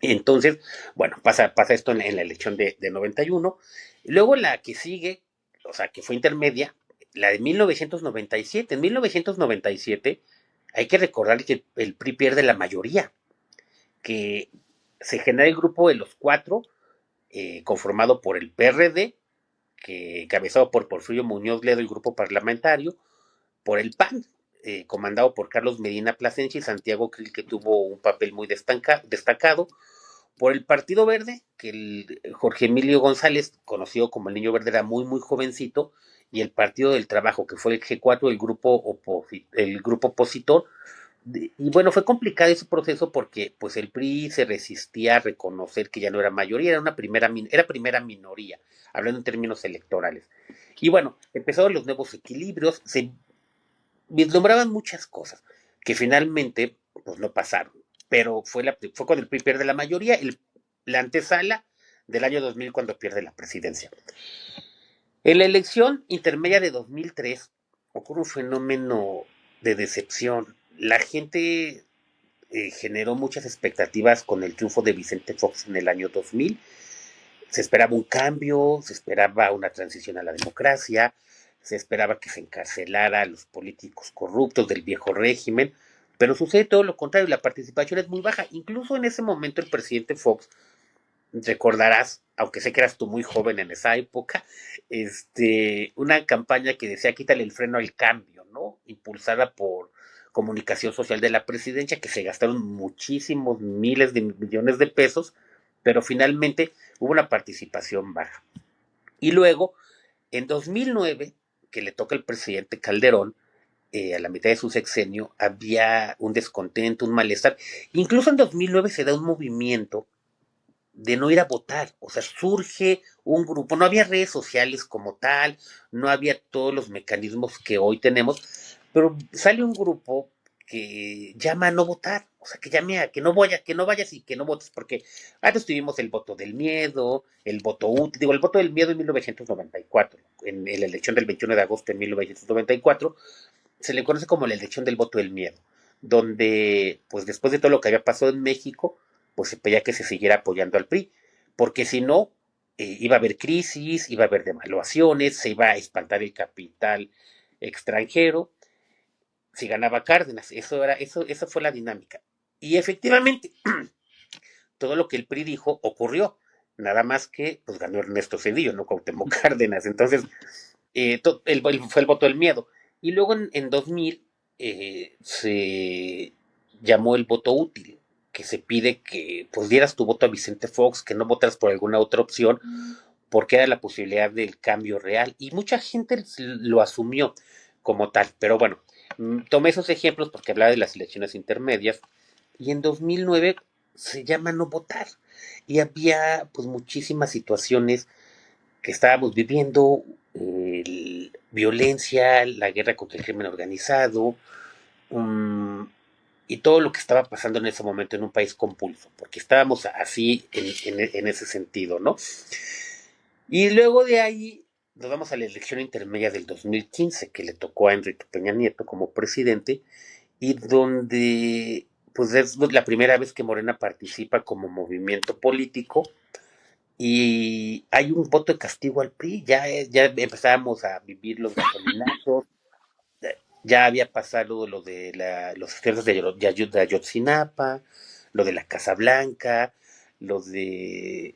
Entonces, bueno, pasa esto en la elección de 91. Y luego la que sigue, o sea, que fue intermedia, la de 1997. En 1997 hay que recordar que el PRI pierde la mayoría, que se genera el grupo de los cuatro, conformado por el PRD, que encabezado por Porfirio Muñoz Ledo, el grupo parlamentario, por el PAN, comandado por Carlos Medina Plasencia y Santiago Krill, que tuvo un papel muy destacado, por el Partido Verde, que Jorge Emilio González, conocido como el Niño Verde, era muy jovencito, y el Partido del Trabajo, que fue el G4, el grupo opositor. Y bueno, fue complicado ese proceso porque pues el PRI se resistía a reconocer que ya no era mayoría, era primera minoría, hablando en términos electorales. Y bueno, empezaron los nuevos equilibrios, se vislumbraban muchas cosas que finalmente pues no pasaron, pero fue cuando el PRI pierde la mayoría, la antesala del año 2000 cuando pierde la presidencia. En la elección intermedia de 2003 ocurre un fenómeno de decepción. La gente generó muchas expectativas con el triunfo de Vicente Fox en el año 2000. Se esperaba un cambio, se esperaba una transición a la democracia, se esperaba que se encarcelara a los políticos corruptos del viejo régimen, pero sucede todo lo contrario, la participación es muy baja. Incluso en ese momento el presidente Fox, recordarás, aunque sé que eras tú muy joven en esa época, una campaña que decía quítale el freno al cambio, ¿no? Impulsada por comunicación social de la presidencia, que se gastaron muchísimos miles de millones de pesos, pero finalmente hubo una participación baja. Y luego, en 2009, que le toca al presidente Calderón, a la mitad de su sexenio, había un descontento, un malestar. Incluso en 2009 se da un movimiento de no ir a votar. O sea, surge un grupo, no había redes sociales como tal, no había todos los mecanismos que hoy tenemos, pero sale un grupo que llama a no votar, o sea, que llame a que no vaya, que no vayas y que no votes, porque antes tuvimos el voto del miedo, el voto útil, digo, el voto del miedo en 1994, en la elección del 21 de agosto de 1994, se le conoce como la elección del voto del miedo, donde, pues después de todo lo que había pasado en México, pues se pedía que se siguiera apoyando al PRI, porque si no, iba a haber crisis, iba a haber devaluaciones, se iba a espantar el capital extranjero, si ganaba Cárdenas, eso fue la dinámica. Y efectivamente, todo lo que el PRI dijo ocurrió, nada más que pues ganó Ernesto Cedillo, no Cuauhtémoc Cárdenas. Entonces, fue el voto del miedo. Y luego en 2000 se llamó el voto útil, que se pide que pues dieras tu voto a Vicente Fox, que no votaras por alguna otra opción, porque era la posibilidad del cambio real. Y mucha gente lo asumió como tal. Pero bueno, tomé esos ejemplos porque hablaba de las elecciones intermedias. Y en 2009 se llama no votar. Y había pues muchísimas situaciones que estábamos viviendo, violencia, la guerra contra el crimen organizado, um, y todo lo que estaba pasando en ese momento en un país compulso, porque estábamos así en ese sentido, ¿no? Y luego de ahí nos vamos a la elección intermedia del 2015, que le tocó a Enrique Peña Nieto como presidente, y donde pues es la primera vez que Morena participa como movimiento político y hay un voto de castigo al PRI. Ya empezábamos a vivir los gasolinazos, ya había pasado lo de los esfuerzos de Ayotzinapa, lo de la Casa Blanca, lo de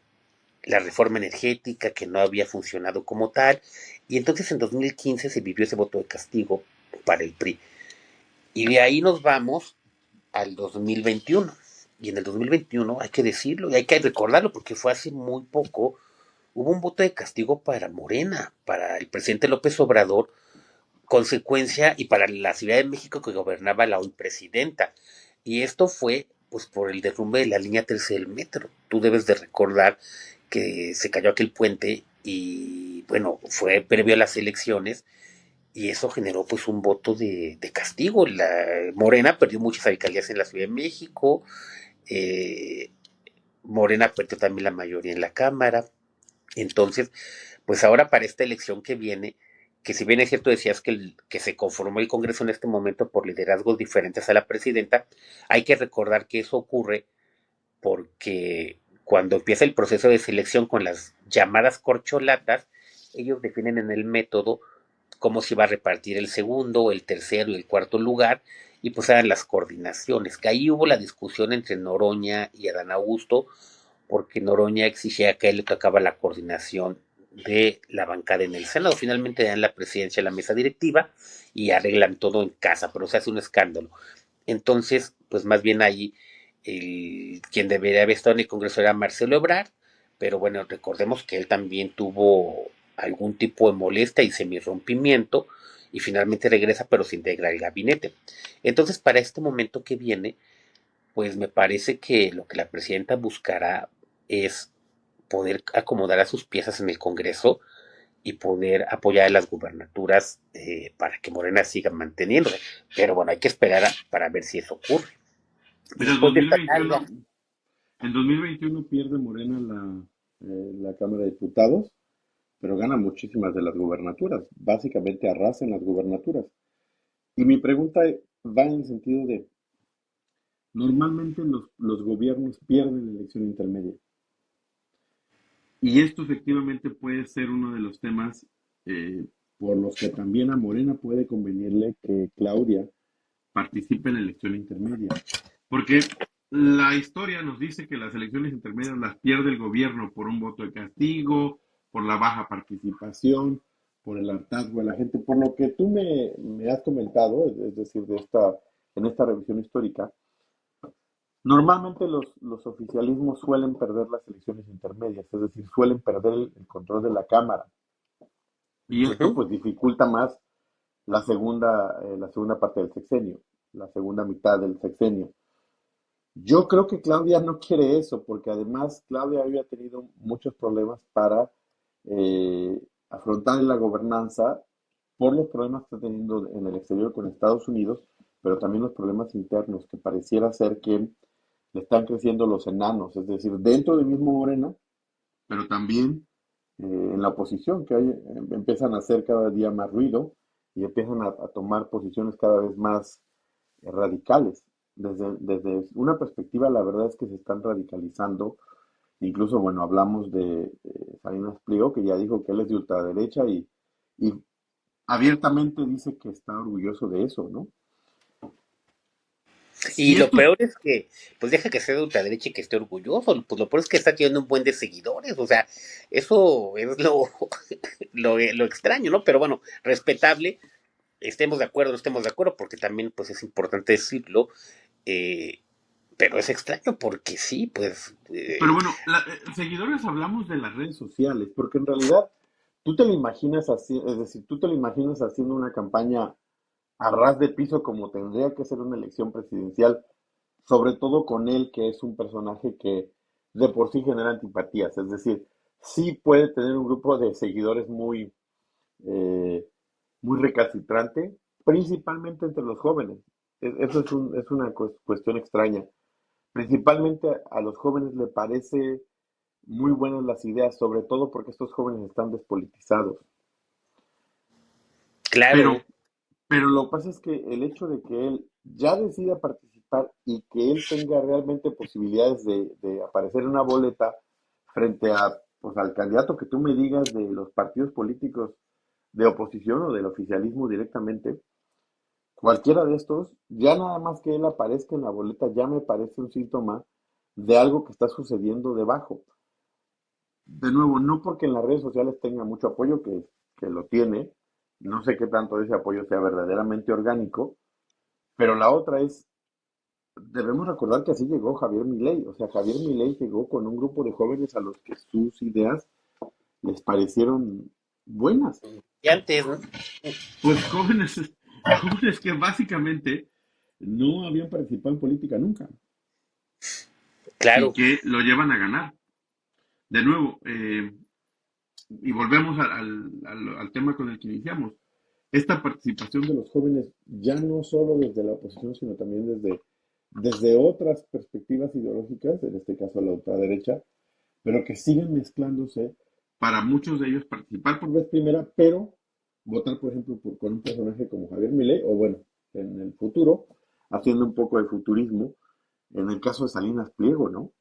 la reforma energética que no había funcionado como tal, y entonces en 2015 se vivió ese voto de castigo para el PRI. Y de ahí nos vamos al 2021. Y en el 2021 hay que decirlo y hay que recordarlo porque fue hace muy poco. Hubo un voto de castigo para Morena, para el presidente López Obrador, consecuencia, y para la Ciudad de México que gobernaba la hoy presidenta. Y esto fue pues por el derrumbe de la línea 13 del metro. Tú debes de recordar que se cayó aquel puente y bueno, fue previo a las elecciones y eso generó pues un voto de castigo. La Morena perdió muchas alcaldías en la Ciudad de México, eh, Morena perdió también la mayoría en la Cámara. Entonces, pues ahora para esta elección que viene, que si bien es cierto decías que se conformó el Congreso en este momento por liderazgos diferentes a la presidenta, hay que recordar que eso ocurre porque cuando empieza el proceso de selección con las llamadas corcholatas, ellos definen en el método cómo se iba a repartir el segundo, el tercero y el cuarto lugar, y pues eran las coordinaciones, que ahí hubo la discusión entre Noroña y Adán Augusto, porque Noroña exigía que a él le tocaba la coordinación de la bancada en el Senado. Finalmente dan la presidencia a la mesa directiva y arreglan todo en casa, pero se hace un escándalo. Entonces, pues más bien ahí quien debería haber estado en el Congreso era Marcelo Ebrard, pero bueno, recordemos que él también tuvo algún tipo de molestia y semirrompimiento y finalmente regresa, pero se integra el gabinete. Entonces, para este momento que viene, pues me parece que lo que la presidenta buscará es poder acomodar a sus piezas en el Congreso y poder apoyar a las gubernaturas para que Morena siga manteniéndose. Pero bueno, hay que esperar para ver si eso ocurre. Y Mira, el después de esta 2021, larga, en 2021 pierde Morena la Cámara de Diputados, pero gana muchísimas de las gubernaturas. Básicamente arrasa en las gubernaturas. Y mi pregunta va en el sentido de, Normalmente los gobiernos pierden la elección intermedia. Y esto efectivamente puede ser uno de los temas eh, por los que también a Morena puede convenirle que Claudia participe en la elección intermedia. Porque la historia nos dice que las elecciones intermedias las pierde el gobierno por un voto de castigo, por la baja participación, por el hartazgo de la gente, por lo que tú me has comentado, es decir, en esta revisión histórica. Normalmente los oficialismos suelen perder las elecciones intermedias, es decir, suelen perder el control de la Cámara. Y esto Ujú. pues dificulta más la segunda parte del sexenio, la segunda mitad del sexenio. Yo creo que Claudia no quiere eso, porque además Claudia había tenido muchos problemas para afrontar la gobernanza por los problemas que está teniendo en el exterior con Estados Unidos, pero también los problemas internos, que pareciera ser que le están creciendo los enanos, es decir, dentro del mismo Morena, pero también en la oposición, que empiezan a hacer cada día más ruido y empiezan a tomar posiciones cada vez más radicales. Desde una perspectiva, la verdad es que se están radicalizando. Incluso, bueno, hablamos de Salinas Pliego, que ya dijo que él es de ultraderecha y abiertamente dice que está orgulloso de eso, ¿no? Y Si lo esto, peor es que, pues deja que sea de ultraderecha y que esté orgulloso. Pues lo peor es que está teniendo un buen de seguidores. O sea, eso es lo extraño, ¿no? Pero bueno, respetable, estemos de acuerdo, no estemos de acuerdo, porque también, pues es importante decirlo. eh, pero es extraño porque sí, pues. pero bueno, seguidores hablamos de las redes sociales, porque en realidad tú te lo imaginas así, es decir, tú te lo imaginas haciendo una campaña a ras de piso como tendría que ser una elección presidencial, sobre todo con él, que es un personaje que de por sí genera antipatías, es decir, sí puede tener un grupo de seguidores eh, muy recalcitrante, principalmente entre los jóvenes. Eso es una cuestión extraña. Principalmente a los jóvenes le parece muy buenas las ideas, sobre todo porque estos jóvenes están despolitizados. Claro. Pero Pero lo que pasa es que el hecho de que él ya decida participar y que él tenga realmente posibilidades de aparecer en una boleta frente a, pues, al candidato que tú me digas de los partidos políticos de oposición o del oficialismo directamente, cualquiera de estos, ya nada más que él aparezca en la boleta ya me parece un síntoma de algo que está sucediendo debajo. De nuevo, no porque en las redes sociales tenga mucho apoyo, que lo tiene, no sé qué tanto de ese apoyo sea verdaderamente orgánico, pero la otra es, debemos recordar que así llegó Javier Milei. O sea, Javier Milei llegó con un grupo de jóvenes a los que sus ideas les parecieron buenas. Y antes, ¿no? Pues jóvenes, jóvenes que básicamente no habían participado en política nunca y Claro. que lo llevan a ganar. De nuevo, y volvemos al tema con el que iniciamos. Esta participación de los jóvenes, ya no solo desde la oposición, sino también desde otras perspectivas ideológicas, en este caso la ultraderecha, pero que siguen mezclándose para muchos de ellos participar por vez primera, pero votar, por ejemplo, con un personaje como Javier Milei, o bueno, en el futuro, haciendo un poco de futurismo, en el caso de Salinas Pliego, ¿no?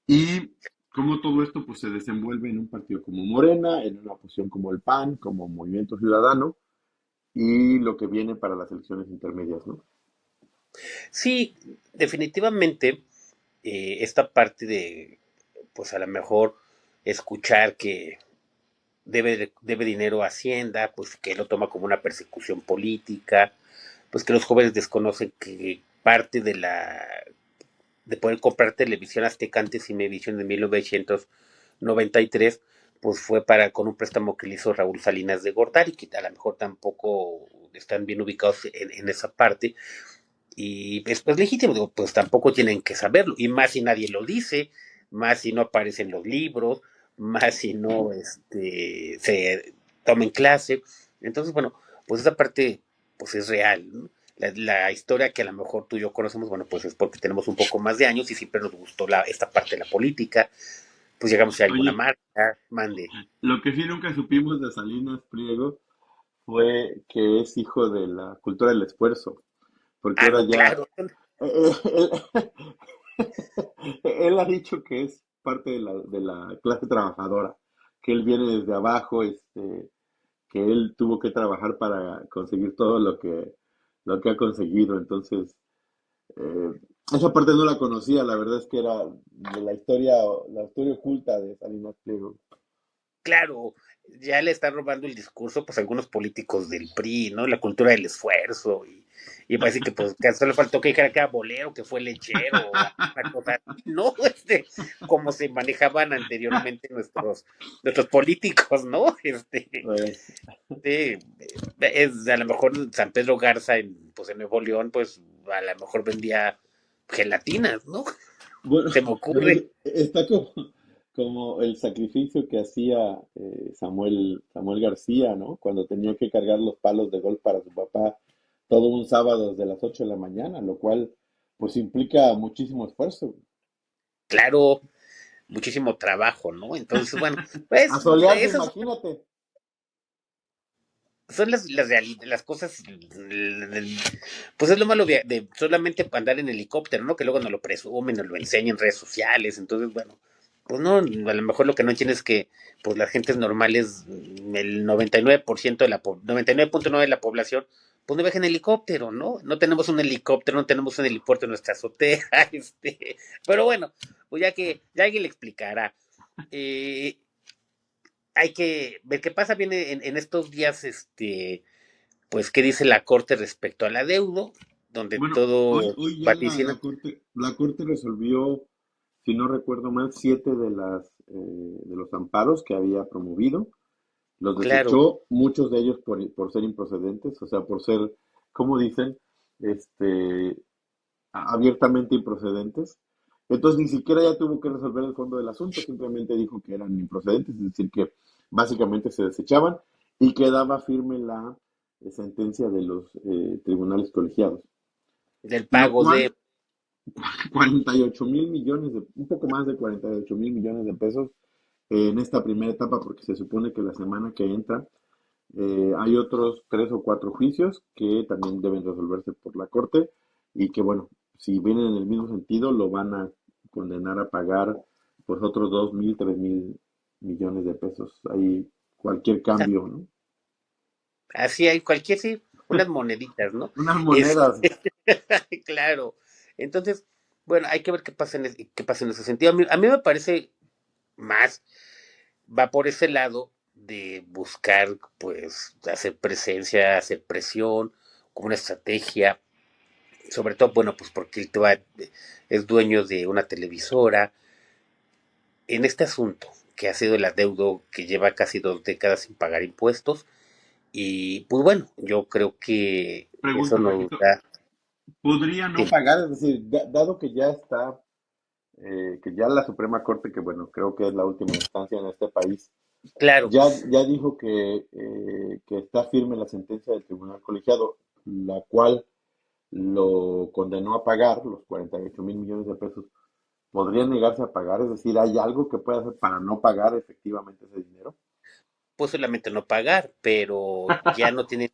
Y cómo todo esto pues se desenvuelve en un partido como Morena, en una oposición como el PAN, como Movimiento Ciudadano, y lo que viene para las elecciones intermedias, ¿no? Sí, definitivamente, esta parte de, pues a lo mejor escuchar que debe dinero a Hacienda, pues que lo toma como una persecución política, pues que los jóvenes desconocen que parte de poder comprar televisión Azteca antes y Megavisión en 1993, pues fue con un préstamo que le hizo Raúl Salinas de Gortari, que a lo mejor tampoco están bien ubicados en esa parte, y pues legítimo, digo, pues tampoco tienen que saberlo, y más si nadie lo dice, más si no aparece en los libros, más si no se toma en clase. Entonces, bueno, pues esa parte pues es real, ¿no? La historia que a lo mejor tú y yo conocemos, bueno, pues es porque tenemos un poco más de años y siempre nos gustó esta parte de la política, pues llegamos a alguna Oye, marca, mande. lo que sí nunca supimos de Salinas Pliego fue que es hijo de la cultura del esfuerzo, porque Ah, ahora no, ya claro. Él, él ha dicho que es parte de la clase trabajadora, que él viene desde abajo, que él tuvo que trabajar para conseguir todo lo que ha conseguido. Entonces, eh, esa parte no la conocía, la verdad es que era de la historia oculta de Salinas Pliego. Claro, ya le está robando el discurso, pues, algunos políticos del PRI, ¿no? La cultura del esfuerzo, y parece que, pues, que solo faltó que dijera que era bolero, que fue lechero, o una cosa así, ¿no? Como se manejaban anteriormente nuestros políticos, ¿no? Eh, Sí, es a lo mejor San Pedro Garza pues en Nuevo León, pues a lo mejor vendía gelatinas, ¿no? bueno, Se me bueno, ocurre. está como el sacrificio que hacía Samuel García, ¿no? Cuando tenía que cargar los palos de golf para su papá todo un sábado desde las 8 de la mañana, lo cual pues implica muchísimo esfuerzo. Claro, muchísimo trabajo, ¿no? Entonces, bueno, pues Asolearse, esas imagínate. son las cosas, pues es lo malo de solamente andar en helicóptero, ¿no? Que luego nos lo presumen, nos lo enseñan en redes sociales, entonces, bueno, pues no, a lo mejor lo que no entienden es que, pues las gentes normales, el 99% de 99.9 de la población, pues no viaja en helicóptero, ¿no? No tenemos un helicóptero, no tenemos un helipuerto en nuestra azotea, pero bueno, pues ya alguien le explicará. Eh, Hay que ver qué pasa bien en estos días, pues qué dice la corte respecto al adeudo, donde Bueno, todo hoy ya vaticina. la corte resolvió, si no recuerdo mal, siete de los amparos que había promovido. Los Claro, desechó, muchos de ellos por ser improcedentes, o sea, por ser, como dicen, este, abiertamente improcedentes. Entonces ni siquiera ya tuvo que resolver el fondo del asunto, simplemente dijo que eran improcedentes, es decir, que básicamente se desechaban y quedaba firme la sentencia de los tribunales colegiados. del Lo pago de. cual 48,000 millones, un poco más de 48,000 millones de pesos en esta primera etapa, porque se supone que la semana que entra hay otros tres o cuatro juicios que también deben resolverse por la Corte y que, bueno, si vienen en el mismo sentido, lo van a condenar a pagar pues otros 2,000, 3,000 millones de pesos. Ahí cualquier cambio, ¿no? Así hay cualquier, sí, unas moneditas, ¿no? Unas Es, monedas. claro. Entonces, bueno, hay que ver qué pasa en ese sentido. A mí me parece más, va por ese lado de buscar, pues, hacer presencia, hacer presión, como una estrategia, sobre todo, bueno, pues porque es dueño de una televisora. En este asunto, que ha sido el adeudo que lleva casi 2 décadas sin pagar impuestos, y pues bueno, yo creo que eso Pregunta, nos Paquito, da ¿podría no tiempo. pagar? Es decir, dado que ya está, que ya la Suprema Corte, que bueno, creo que es la última instancia en este país, Claro, ya dijo que está firme la sentencia del tribunal colegiado, la cual lo condenó a pagar los 48,000 millones de pesos. ¿Podría negarse a pagar? Es decir, ¿hay algo que pueda hacer para no pagar efectivamente ese dinero? pues solamente no pagar, pero ya no tiene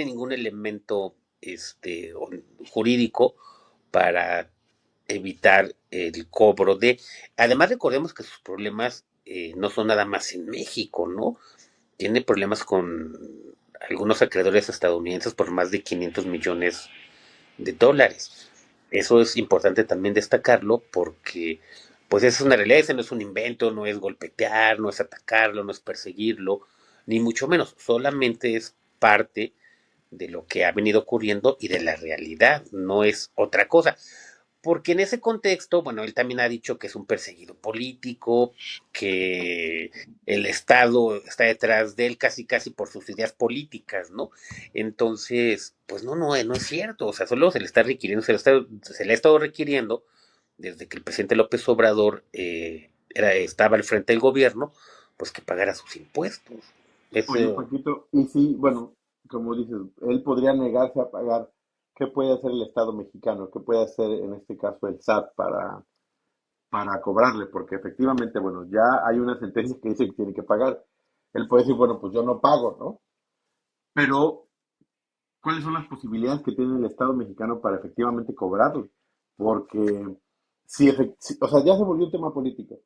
ningún elemento jurídico para evitar el cobro de. Además, recordemos que sus problemas no son nada más en México, ¿no? Tiene problemas con algunos acreedores estadounidenses por más de 500 millones de dólares. Eso es importante también destacarlo porque pues esa es una realidad, ese no es un invento, no es golpetear, no es atacarlo, no es perseguirlo, ni mucho menos, solamente es parte de lo que ha venido ocurriendo y de la realidad, no es otra cosa. Porque en ese contexto, bueno, él también ha dicho que es un perseguido político, que el Estado está detrás de él casi casi por sus ideas políticas, ¿no? Entonces, pues no es cierto, o sea, solo se le está requiriendo, se le ha estado requiriendo desde que el presidente López Obrador estaba al frente del gobierno, pues que pagara sus impuestos. Oye, Eso, Paquito, y si, bueno, como dices, él podría negarse a pagar, ¿qué puede hacer el Estado mexicano? ¿Qué puede hacer en este caso el SAT para cobrarle? Porque efectivamente, bueno, ya hay una sentencia que dice que tiene que pagar. Él puede decir, bueno, pues yo no pago, ¿no? Pero cuáles son las posibilidades que tiene el Estado mexicano para efectivamente cobrarle. Porque o sea, ya se volvió un tema político.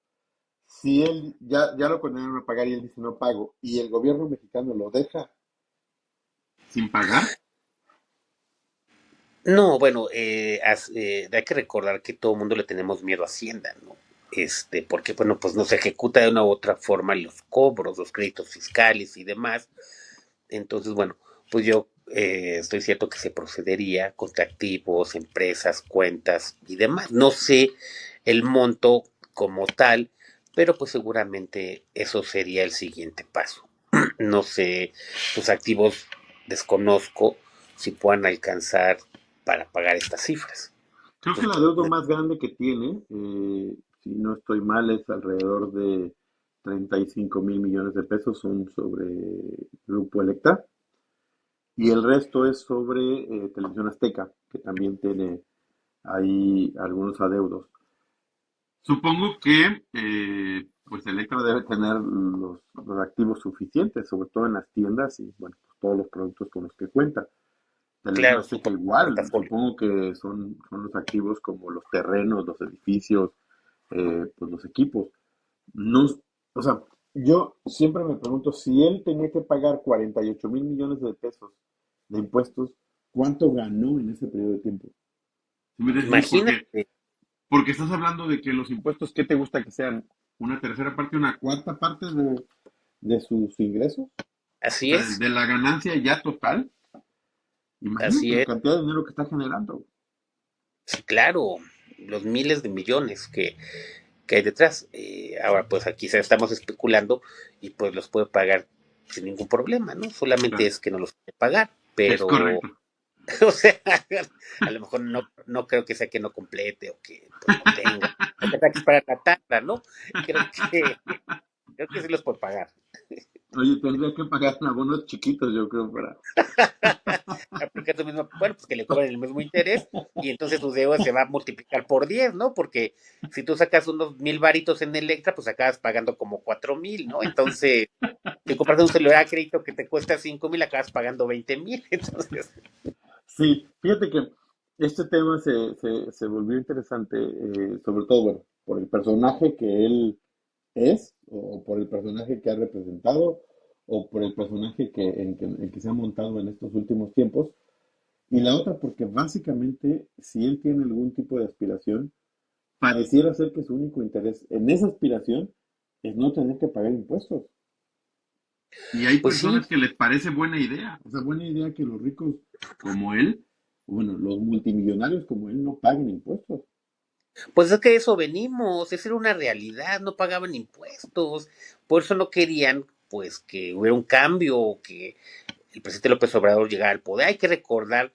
Si él ya lo condenaron a pagar y él dice no pago, y el gobierno mexicano lo deja sin pagar, No, bueno, hay que recordar que todo el mundo le tenemos miedo a Hacienda, ¿no? Porque, bueno, pues nos ejecuta de una u otra forma los cobros, los créditos fiscales y demás. Entonces, bueno, pues yo estoy cierto que se procedería contra activos, empresas, cuentas y demás. No sé el monto como tal, pero pues seguramente eso sería el siguiente paso. No sé, tus activos desconozco si puedan alcanzar para pagar estas cifras. creo que la deuda más grande que tiene, si no estoy mal, es alrededor de 35,000 millones de pesos, son sobre Grupo Electra, y el resto es sobre Televisión Azteca, que también tiene ahí algunos adeudos. Supongo que pues Electra debe tener los activos suficientes, sobre todo en las tiendas y bueno, pues, todos los productos con los que cuenta. Televisión Claro, su Azteca igual, portafolio. supongo que son los activos como los terrenos, los edificios, pues los equipos. No, o sea, yo siempre me pregunto si él tenía que pagar 48,000 millones de pesos de impuestos, ¿cuánto ganó en ese periodo de tiempo? Sí, sí, Imagínate, porque estás hablando de que los impuestos, ¿qué te gusta que sean? ¿Una tercera parte, una cuarta parte de sus ingresos? O así sea, es, de la ganancia ya total. Imagínate así la es. cantidad de dinero que está generando. Sí, claro, los miles de millones que hay detrás. Ahora, pues aquí estamos especulando y pues los puede pagar sin ningún problema, ¿no? Solamente Claro, es que no los puede pagar, es pero, correcto. o sea, a lo mejor no creo que sea que no complete o que pues no tenga, o que tenga que esperar la tanda, ¿no? Creo que, creo que sí los puede pagar. Oye, tendría que pagar en abonos chiquitos, yo creo, Aplica tu mismo, bueno, pues que le cobren el mismo interés y entonces tu deuda se va a multiplicar por 10, ¿no? Porque si tú sacas unos 1,000 varitos en Electra, pues acabas pagando como 4,000, ¿no? Entonces, si compras un celular a crédito que te cuesta 5,000, acabas pagando 20,000. Entonces, Sí, fíjate que este tema se volvió interesante, sobre todo, bueno, por el personaje que él es, o por el personaje que ha representado, o por el personaje en que se ha montado en estos últimos tiempos. Y la otra, porque básicamente, si él tiene algún tipo de aspiración, pareciera ser que su único interés en esa aspiración es no tener que pagar impuestos. Y hay pues sí, personas que les parece buena idea, o sea, buena idea que los ricos como él, bueno, los multimillonarios como él no paguen impuestos. pues es que de eso venimos, esa era una realidad, no pagaban impuestos, por eso no querían, pues, que hubiera un cambio, o que el presidente López Obrador llegara al poder. Hay que recordar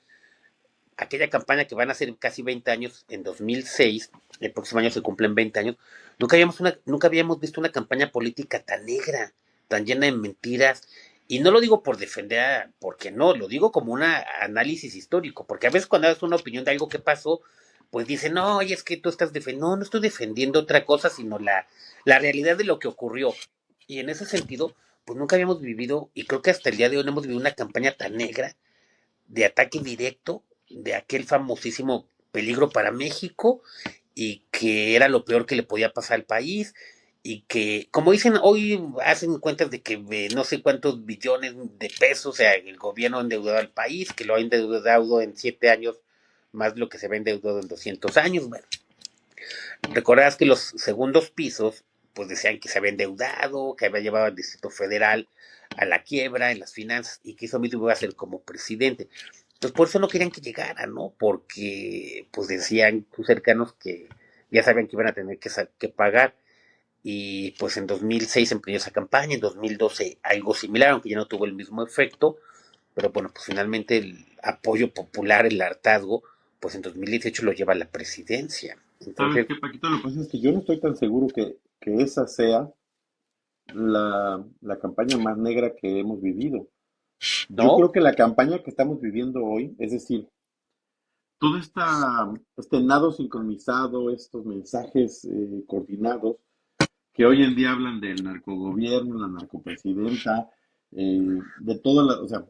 aquella campaña que van a ser casi 20 años, en 2006, el próximo año se cumplen 20 años, nunca habíamos visto una campaña política tan negra, tan llena de mentiras, y no lo digo por defender, porque no, lo digo como un análisis histórico, porque a veces cuando das una opinión de algo que pasó, pues dicen, no, oye, es que tú estás defendiendo, no, no estoy defendiendo otra cosa, sino la realidad de lo que ocurrió. Y en ese sentido, pues nunca habíamos vivido, y creo que hasta el día de hoy no hemos vivido una campaña tan negra de ataque directo de aquel famosísimo peligro para México y que era lo peor que le podía pasar al país y que, como dicen, hoy hacen cuentas de que no sé cuántos billones de pesos, o sea, el gobierno ha endeudado al país, que lo ha endeudado en 7 años más de lo que se ve endeudado en 200 años. Bueno, recordarás que los segundos pisos, pues decían que se había endeudado, que había llevado al Distrito Federal a la quiebra en las finanzas y que eso mismo iba a ser como presidente. Entonces, por eso no querían que llegara, ¿no? Porque, pues decían sus cercanos que ya sabían que iban a tener que pagar. Y pues en 2006 empezó esa campaña, en 2012 algo similar, aunque ya no tuvo el mismo efecto. Pero bueno, pues finalmente el apoyo popular, el hartazgo, pues en 2018 lo lleva a la presidencia. ¿Sabes Entonces, qué, Paquito? Lo que pasa es que yo no estoy tan seguro que esa sea la campaña más negra que hemos vivido. Yo ¿no? creo que la campaña que estamos viviendo hoy, es decir, todo este nado sincronizado, estos mensajes coordinados, que hoy en día hablan del narcogobierno, la narcopresidenta, de toda la, o sea,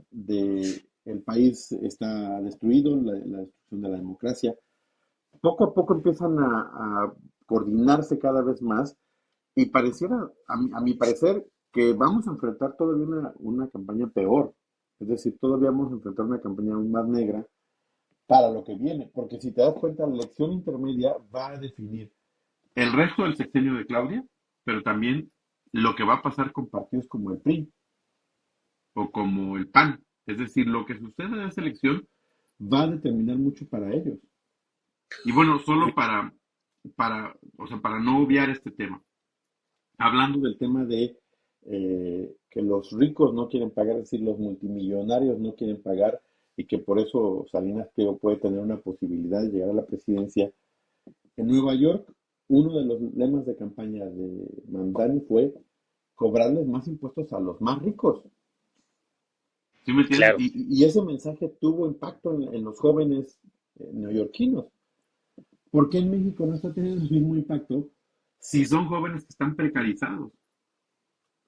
el país está destruido, la destrucción de la democracia. Poco a poco empiezan a coordinarse cada vez más y pareciera, a mi parecer, que vamos a enfrentar todavía una campaña peor. Es decir, todavía vamos a enfrentar una campaña aún más negra para lo que viene, porque si te das cuenta, la elección intermedia va a definir el resto del sexenio de Claudia, pero también lo que va a pasar con partidos como el PRI o como el PAN. Es decir, lo que suceda en esa elección va a determinar mucho para ellos. Y bueno, solo o sea, para no obviar este tema, hablando del tema de que los ricos no quieren pagar, es decir, los multimillonarios no quieren pagar y que por eso Salinas Pliego puede tener una posibilidad de llegar a la presidencia. En Nueva York, uno de los lemas de campaña de Mamdani fue cobrarles más impuestos a los más ricos. ¿Sí me entiendes? Claro, Y ese mensaje tuvo impacto en los jóvenes neoyorquinos. ¿Por qué en México no está teniendo el mismo impacto si son jóvenes que están precarizados?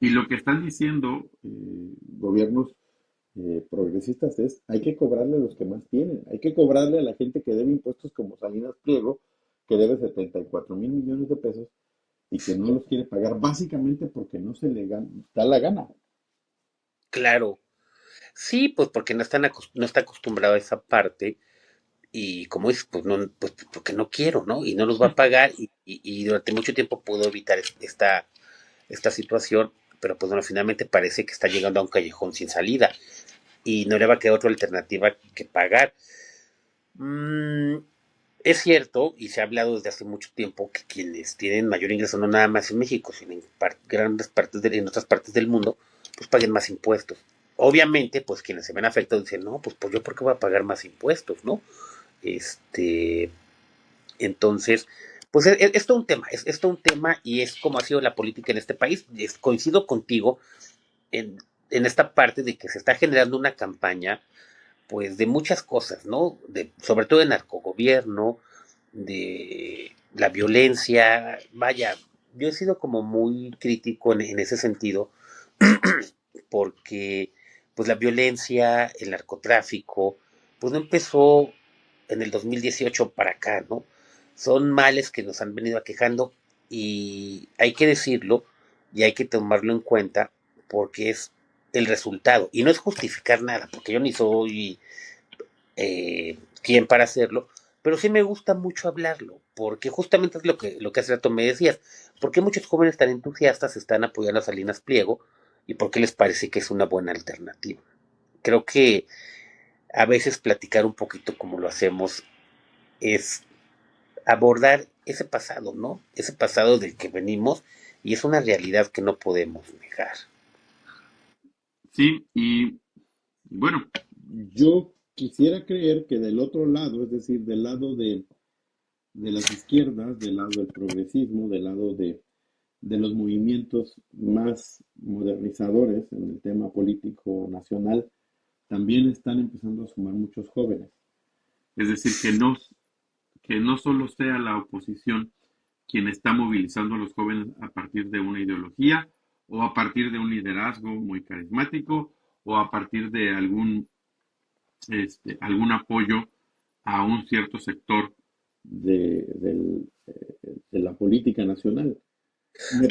Y lo que están diciendo gobiernos progresistas es, hay que cobrarle a los que más tienen, hay que cobrarle a la gente que debe impuestos como Salinas Pliego, que debe 74,000 millones de pesos y que no los quiere pagar básicamente porque no se le da la gana. claro. Sí, pues porque no está acostumbrado a esa parte y como dices, pues no, pues porque no quiero, ¿no? Y no los va a pagar y durante mucho tiempo pudo evitar esta situación, pero pues bueno, finalmente parece que está llegando a un callejón sin salida y no le va a quedar otra alternativa que pagar. Mm, es cierto, y se ha hablado desde hace mucho tiempo, que quienes tienen mayor ingreso no nada más en México, sino en grandes partes en otras partes del mundo, pues paguen más impuestos. Obviamente, pues quienes se ven afectados dicen, no, pues yo por qué voy a pagar más impuestos, ¿no? Este, entonces, pues es todo un tema, es todo un tema y es como ha sido la política en este país. Coincido contigo en, en esta parte de que se está generando una campaña pues de muchas cosas, ¿no? Sobre todo de narcogobierno, de la violencia, vaya, yo he sido como muy crítico en ese sentido, porque pues la violencia, el narcotráfico, pues no empezó en el 2018 para acá, ¿no? Son males que nos han venido aquejando y hay que decirlo y hay que tomarlo en cuenta porque es el resultado y no es justificar nada, porque yo ni soy quien para hacerlo, pero sí me gusta mucho hablarlo, porque justamente es lo que hace rato me decías, porque muchos jóvenes tan entusiastas están apoyando a Salinas Pliego y por qué les parece que es una buena alternativa. Creo que a veces platicar un poquito como lo hacemos es abordar ese pasado, ¿no? Ese pasado del que venimos y es una realidad que no podemos negar. Sí, y bueno, yo quisiera creer que del otro lado, es decir, del lado de las izquierdas, del lado del progresismo, del lado de los movimientos más modernizadores en el tema político nacional, también están empezando a sumar muchos jóvenes. Es decir, que no solo sea la oposición quien está movilizando a los jóvenes a partir de una ideología o a partir de un liderazgo muy carismático o a partir de algún apoyo a un cierto sector de la política nacional.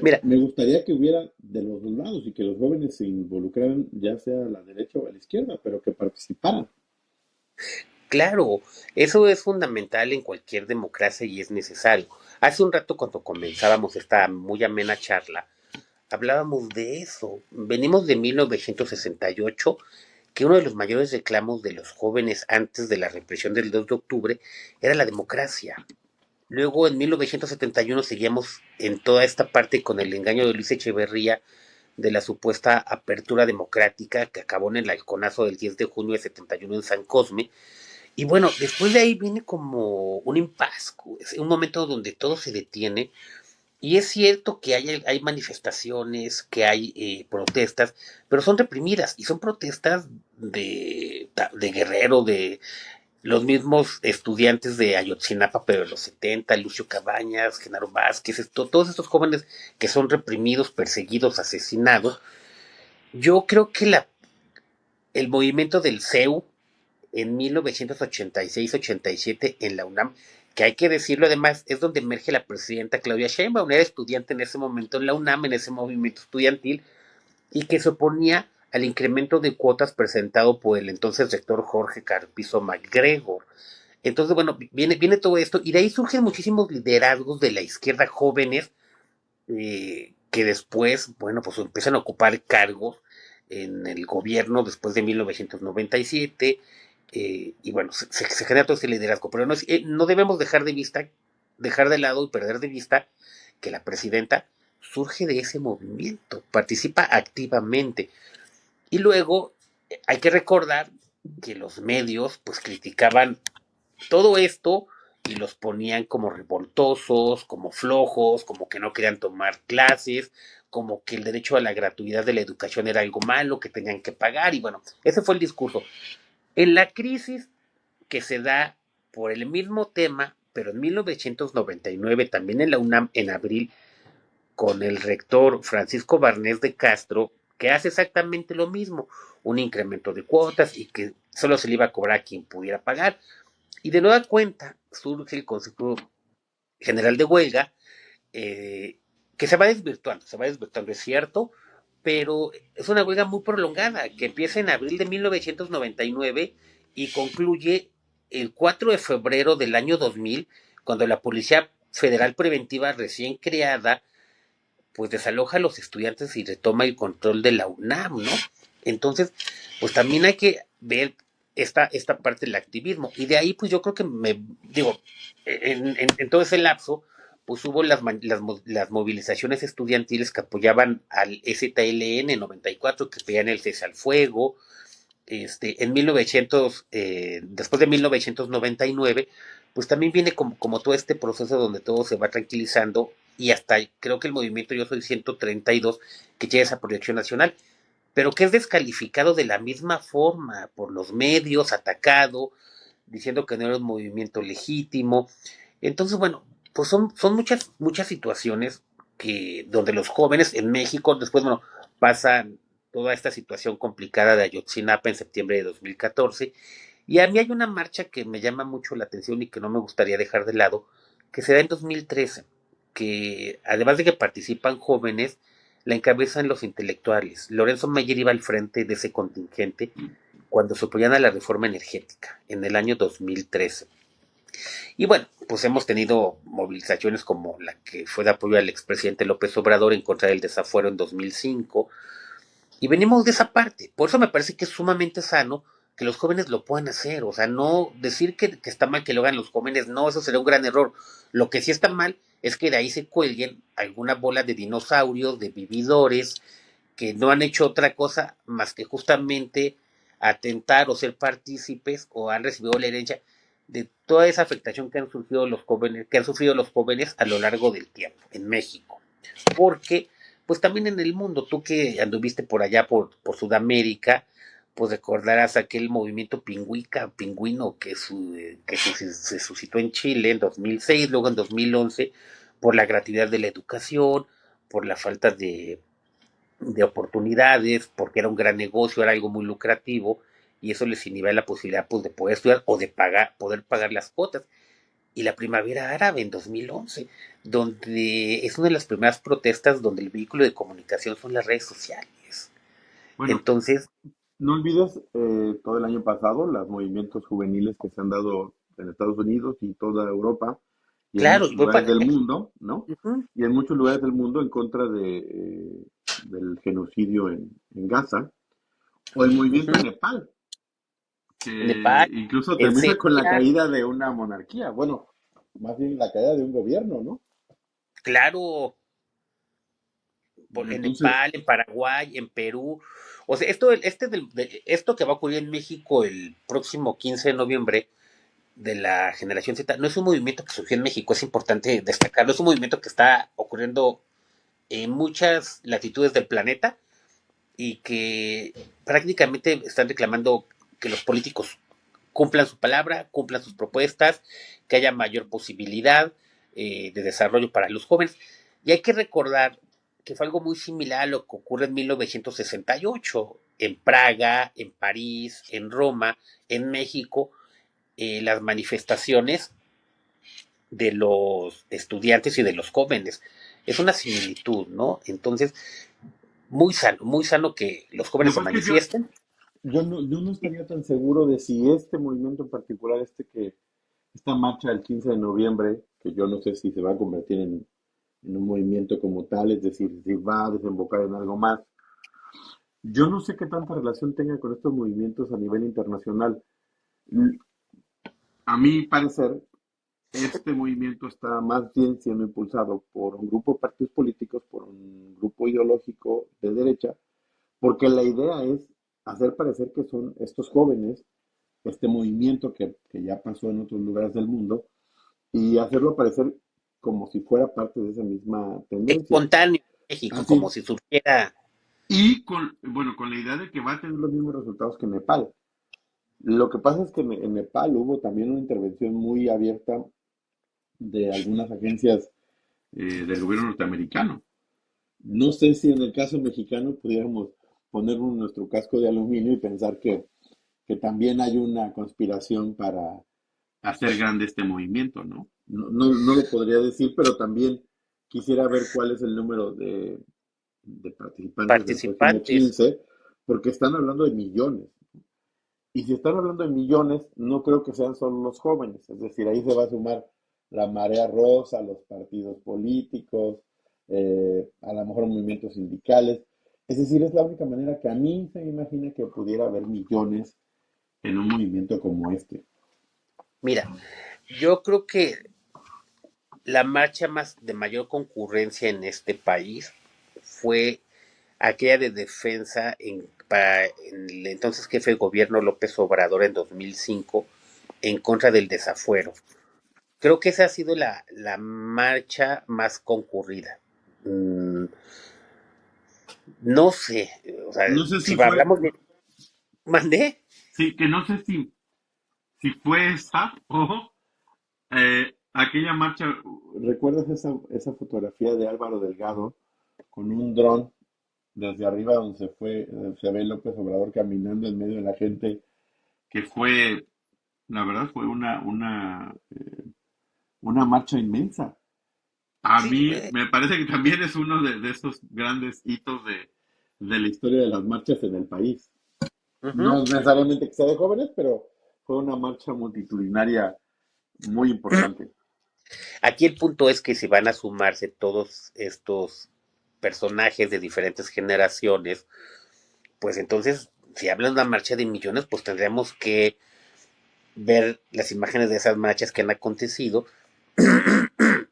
Mira, Me gustaría que hubiera de los dos lados y que los jóvenes se involucraran, ya sea a la derecha o a la izquierda, pero que participaran. claro, eso es fundamental en cualquier democracia y es necesario. Hace un rato cuando comenzábamos esta muy amena charla, hablábamos de eso. Venimos de 1968, que uno de los mayores reclamos de los jóvenes antes de la represión del 2 de octubre era la democracia. Luego en 1971 seguíamos en toda esta parte con el engaño de Luis Echeverría de la supuesta apertura democrática que acabó en el halconazo del 10 de junio de 71 en San Cosme. Y bueno, después de ahí viene como un impasse, un momento donde todo se detiene. Y es cierto que hay manifestaciones, que hay protestas, pero son reprimidas y son protestas de Guerrero, de los mismos estudiantes de Ayotzinapa, pero de los 70, Lucio Cabañas, Genaro Vázquez, todos estos jóvenes que son reprimidos, perseguidos, asesinados. Yo creo que el movimiento del CEU en 1986-87 en la UNAM, que hay que decirlo además, es donde emerge la presidenta Claudia Sheinbaum, era estudiante en ese momento en la UNAM, en ese movimiento estudiantil, y que se oponía al incremento de cuotas presentado por el entonces rector Jorge Carpizo MacGregor. Entonces, bueno, viene todo esto, y de ahí surgen muchísimos liderazgos de la izquierda jóvenes, que después, bueno, pues empiezan a ocupar cargos en el gobierno después de 1997, y bueno, se genera todo ese liderazgo, pero no debemos dejar de lado y perder de vista que la presidenta surge de ese movimiento, participa activamente. Y luego hay que recordar que los medios pues criticaban todo esto y los ponían como revoltosos, como flojos, como que no querían tomar clases, como que el derecho a la gratuidad de la educación era algo malo, que tenían que pagar, y bueno, ese fue el discurso. En la crisis que se da por el mismo tema, pero en 1999, también en la UNAM, en abril, con el rector Francisco Barnés de Castro, que hace exactamente lo mismo, un incremento de cuotas y que solo se le iba a cobrar a quien pudiera pagar. Y de nueva cuenta surge el Consejo General de Huelga, eh, que se va desvirtuando, es cierto, pero es una huelga muy prolongada, que empieza en abril de 1999 y concluye el 4 de febrero del año 2000, cuando la Policía Federal Preventiva recién creada pues desaloja a los estudiantes y retoma el control de la UNAM, ¿no? Entonces, pues también hay que ver esta parte del activismo. Y de ahí, pues yo creo que digo, en todo ese lapso, pues hubo las movilizaciones estudiantiles que apoyaban al STLN 94, que pedían el cese al fuego. En 1900, después de 1999, pues también viene como todo este proceso donde todo se va tranquilizando, y hasta creo que el movimiento Yo Soy 132, que tiene esa proyección nacional, pero que es descalificado de la misma forma por los medios, atacado, diciendo que no era un movimiento legítimo. Entonces, bueno, pues son muchas situaciones donde los jóvenes en México, después, bueno, pasan toda esta situación complicada de Ayotzinapa en septiembre de 2014. Y a mí hay una marcha que me llama mucho la atención y que no me gustaría dejar de lado, que se da en 2013, que además de que participan jóvenes, la encabezan los intelectuales. Lorenzo Mayer iba al frente de ese contingente cuando se oponían a la reforma energética en el año 2013. Y bueno, pues hemos tenido movilizaciones como la que fue de apoyo al expresidente López Obrador en contra del desafuero en 2005, y venimos de esa parte. Por eso me parece que es sumamente sano que los jóvenes lo puedan hacer. O sea, no decir que está mal que lo hagan los jóvenes, no, eso sería un gran error. Lo que sí está mal es que de ahí se cuelguen alguna bola de dinosaurios, de vividores, que no han hecho otra cosa más que justamente atentar o ser partícipes o han recibido la herencia de toda esa afectación que han sufrido los jóvenes a lo largo del tiempo en México. Porque, pues también en el mundo, tú que anduviste por allá por Sudamérica, pues recordarás aquel movimiento pingüino se suscitó en Chile en 2006, luego en 2011, por la gratuidad de la educación, por la falta de oportunidades, porque era un gran negocio, era algo muy lucrativo, y eso les inhibía la posibilidad pues, de poder estudiar o de poder pagar las cuotas. Y la primavera árabe en 2011, donde es una de las primeras protestas donde el vehículo de comunicación son las redes sociales. Bueno, Entonces, no olvides todo el año pasado los movimientos juveniles que se han dado en Estados Unidos y toda Europa y en claro, muchos y voy lugares para del allá. mundo, ¿no? Ujú. Y en muchos lugares del mundo en contra del genocidio en Gaza, o el movimiento Ujú. en Nepal, que Nepal, incluso en termina con la Serbia, caída de una monarquía, bueno, más bien la caída de un gobierno, ¿no? claro, en Entonces, Nepal, en Paraguay, en Perú. O sea, esto que va a ocurrir en México el próximo 15 de noviembre, de la generación Z, no es un movimiento que surgió en México, es importante destacarlo, es un movimiento que está ocurriendo en muchas latitudes del planeta, y que prácticamente están reclamando que los políticos cumplan su palabra, cumplan sus propuestas, que haya mayor posibilidad de desarrollo para los jóvenes. Y hay que recordar que fue algo muy similar a lo que ocurre en 1968. en Praga, en París, en Roma, en México, las manifestaciones de los estudiantes y de los jóvenes. Es una similitud, ¿no? Entonces, muy sano que los Lo jóvenes que se pasa es que manifiesten. yo no estaría tan seguro de si este movimiento en particular, esta marcha del 15 de noviembre, que yo no sé si se va a convertir en un movimiento como tal, es decir, si va a desembocar en algo más. Yo no sé qué tanta relación tenga con estos movimientos a nivel internacional. L- A mi parecer, este movimiento está más bien siendo impulsado por un grupo de partidos políticos, por un grupo ideológico de derecha, porque la idea es hacer parecer que son estos jóvenes, este movimiento que ya pasó en otros lugares del mundo, y hacerlo parecer como si fuera parte de esa misma tendencia. Espontáneo en México, como Así, si surgiera. y bueno, con la idea de que va a tener los mismos resultados que Nepal. Lo que pasa es que en Nepal hubo también una intervención muy abierta de algunas agencias del gobierno norteamericano. No sé si en el caso mexicano pudiéramos ponernos nuestro casco de aluminio y pensar que también hay una conspiración para hacer grande este movimiento, ¿no? No lo podría decir, pero también quisiera ver cuál es el número de participantes del próximo Participantes. 15, porque están hablando de millones. Y si están hablando de millones, no creo que sean solo los jóvenes, es decir, ahí se va a sumar la marea rosa, los partidos políticos, a lo mejor movimientos sindicales. Es decir, es la única manera que a mí se me imagina que pudiera haber millones en un movimiento como este. Mira, yo creo que la marcha más de mayor concurrencia en este país fue aquella de defensa en el entonces jefe de gobierno López Obrador en 2005 en contra del desafuero. Creo que esa ha sido la marcha más concurrida. Mm, no sé, o sea, No sé si si fue, hablamos de... ¿Mandé? sí, que no sé si fue esta o aquella marcha. ¿Recuerdas esa fotografía de Álvaro Delgado con un dron desde arriba donde se ve López Obrador caminando en medio de la gente, que fue, la verdad, fue una marcha inmensa? A Sí, mí me parece que también es uno de esos grandes hitos de la historia de las marchas en el país. ujú. No necesariamente que sea de jóvenes, pero fue una marcha multitudinaria muy importante. Aquí el punto es que si van a sumarse todos estos personajes de diferentes generaciones, pues entonces, si hablan de una marcha de millones, pues tendríamos que ver las imágenes de esas marchas que han acontecido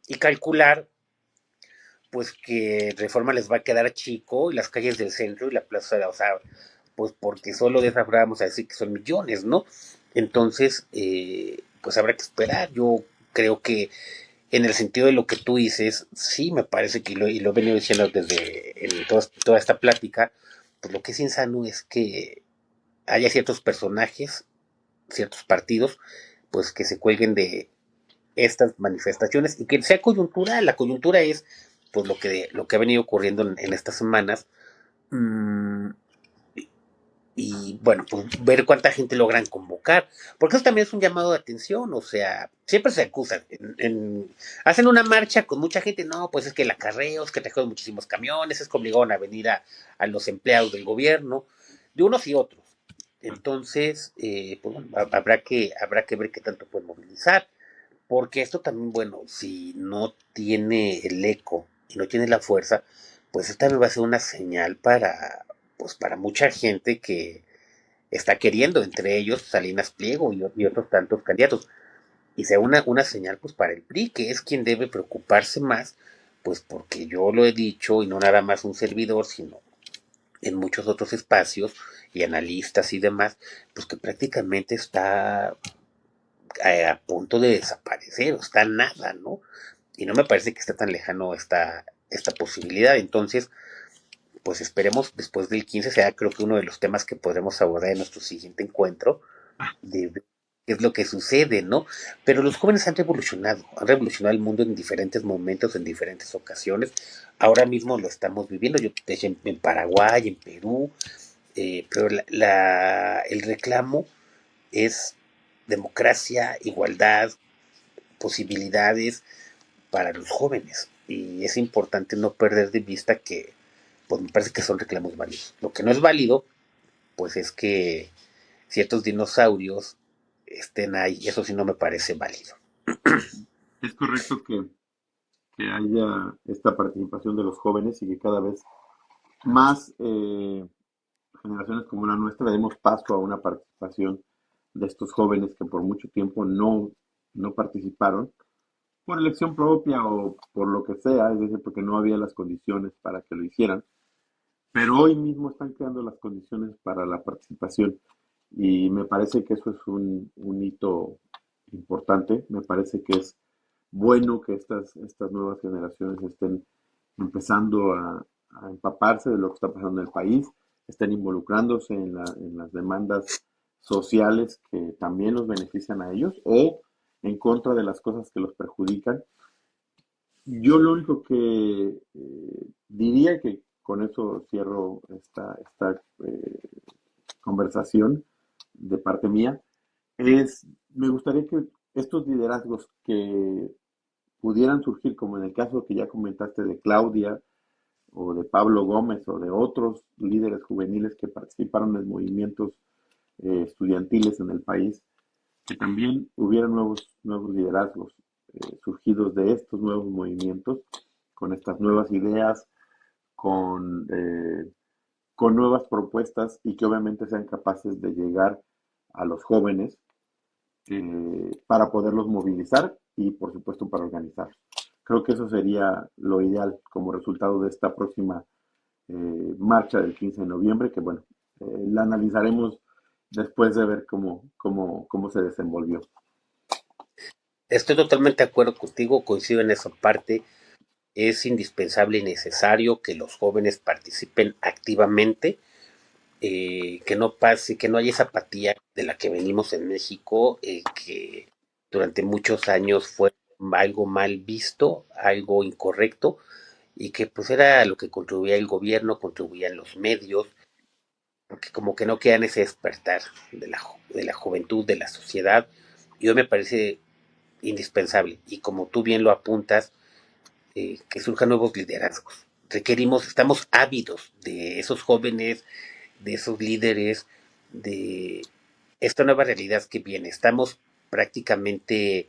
y calcular, pues que Reforma les va a quedar chico y las calles del centro y la plaza, o sea, pues porque solo de esa forma vamos a decir que son millones, ¿no? Entonces, pues habrá que esperar. Yo creo que en el sentido de lo que tú dices, sí me parece que, y lo he venido diciendo desde toda esta plática, pues lo que es insano es que haya ciertos personajes, ciertos partidos, pues que se cuelguen de estas manifestaciones y que sea coyuntural. La coyuntura es pues lo que ha venido ocurriendo en estas semanas. Mmm, y bueno, pues ver cuánta gente logran convocar, porque eso también es un llamado de atención, o sea, siempre se acusan, hacen una marcha con mucha gente, no, pues es que el acarreo, es que trajeron muchísimos camiones, es que obligaron a venir a los empleados del gobierno, de unos y otros. Entonces, pues bueno, habrá que ver qué tanto pueden movilizar, porque esto también, bueno, si no tiene el eco y no tiene la fuerza, pues esta también va a ser una señal para, pues para mucha gente que está queriendo, entre ellos Salinas Pliego y otros tantos candidatos. Y sea una señal pues para el PRI, que es quien debe preocuparse más, pues porque yo lo he dicho, y no nada más un servidor, sino en muchos otros espacios y analistas y demás, pues que prácticamente está a punto de desaparecer, o está nada, ¿no? Y no me parece que esté tan lejano esta posibilidad. Entonces, pues esperemos después del 15 sea creo que uno de los temas que podremos abordar en nuestro siguiente encuentro, de ver qué es lo que sucede, ¿no? Pero los jóvenes han revolucionado el mundo en diferentes momentos, en diferentes ocasiones. Ahora mismo lo estamos viviendo, yo en Paraguay, en Perú, pero el reclamo es democracia, igualdad, posibilidades para los jóvenes. Y es importante no perder de vista que, pues me parece que son reclamos válidos. Lo que no es válido, pues es que ciertos dinosaurios estén ahí. Eso sí no me parece válido. Es correcto que haya esta participación de los jóvenes y que cada vez más generaciones como la nuestra demos paso a una participación de estos jóvenes que por mucho tiempo no participaron por elección propia o por lo que sea, es decir, porque no había las condiciones para que lo hicieran, pero hoy mismo están creando las condiciones para la participación y me parece que eso es un hito importante, me parece que es bueno que estas nuevas generaciones estén empezando a empaparse de lo que está pasando en el país, estén involucrándose en las demandas sociales que también los benefician a ellos o en contra de las cosas que los perjudican. Yo lo único que diría que con eso cierro esta conversación de parte mía, me gustaría que estos liderazgos que pudieran surgir, como en el caso que ya comentaste de Claudia o de Pablo Gómez o de otros líderes juveniles que participaron en movimientos estudiantiles en el país, que también hubiera nuevos liderazgos surgidos de estos nuevos movimientos, con estas nuevas ideas, con, eh, con nuevas propuestas y que obviamente sean capaces de llegar a los jóvenes para poderlos movilizar y por supuesto para organizar. Creo que eso sería lo ideal como resultado de esta próxima marcha del 15 de noviembre, que bueno, la analizaremos después de ver cómo se desenvolvió. Estoy totalmente de acuerdo contigo, coincido en esa parte. Es indispensable y necesario que los jóvenes participen activamente, que no pase, que no haya esa apatía de la que venimos en México, que durante muchos años fue algo mal visto, algo incorrecto, y que pues era lo que contribuía el gobierno, contribuían los medios, porque como que no quedan ese despertar de la juventud, de la sociedad, y hoy me parece indispensable, y como tú bien lo apuntas, que surjan nuevos liderazgos. Requerimos, estamos ávidos de esos jóvenes, de esos líderes, de esta nueva realidad que viene. Estamos prácticamente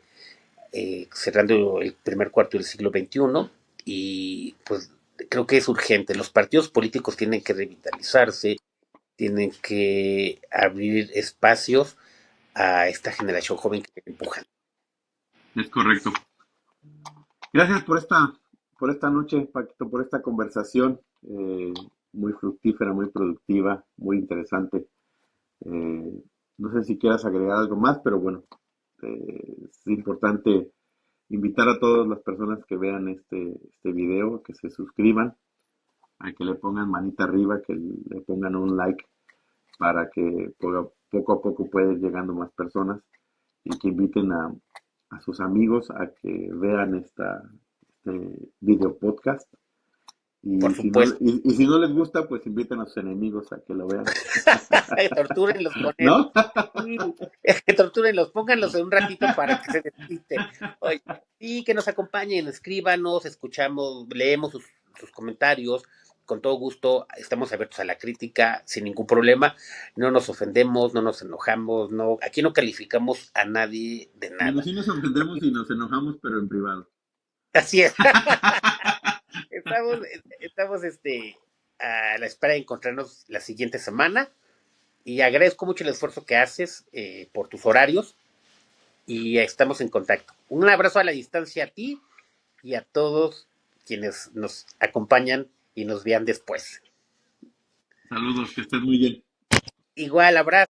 cerrando el primer cuarto del siglo XXI y pues creo que es urgente. Los partidos políticos tienen que revitalizarse, tienen que abrir espacios a esta generación joven que empujan. Es correcto. Gracias por esta noche, Paquito, por esta conversación muy fructífera, muy productiva, muy interesante. Eh, no sé si quieras agregar algo más, pero bueno, es importante invitar a todas las personas que vean este video, que se suscriban, a que le pongan manita arriba, que le pongan un like para que poco a poco pueda ir llegando más personas y que inviten a sus amigos a que vean este video podcast. Por Y si no, supuesto, y si no les gusta, pues inviten a sus enemigos a que lo vean. tortúrenlos con él. ¿No? Sí, que tortúrenlos, pónganlos en un ratito para que se despisten. Oye, sí, que nos acompañen, escríbanos, escuchamos, leemos sus comentarios. Con todo gusto, estamos abiertos a la crítica sin ningún problema. No nos ofendemos, no nos enojamos, no, aquí no calificamos a nadie de Bueno, nada. sí nos ofendemos y nos enojamos, pero en privado. Así es. Estamos, estamos a la espera de encontrarnos la siguiente semana y agradezco mucho el esfuerzo que haces por tus horarios y estamos en contacto. Un abrazo a la distancia a ti y a todos quienes nos acompañan y nos vean después. Saludos, que estés muy bien. Igual, abrazo.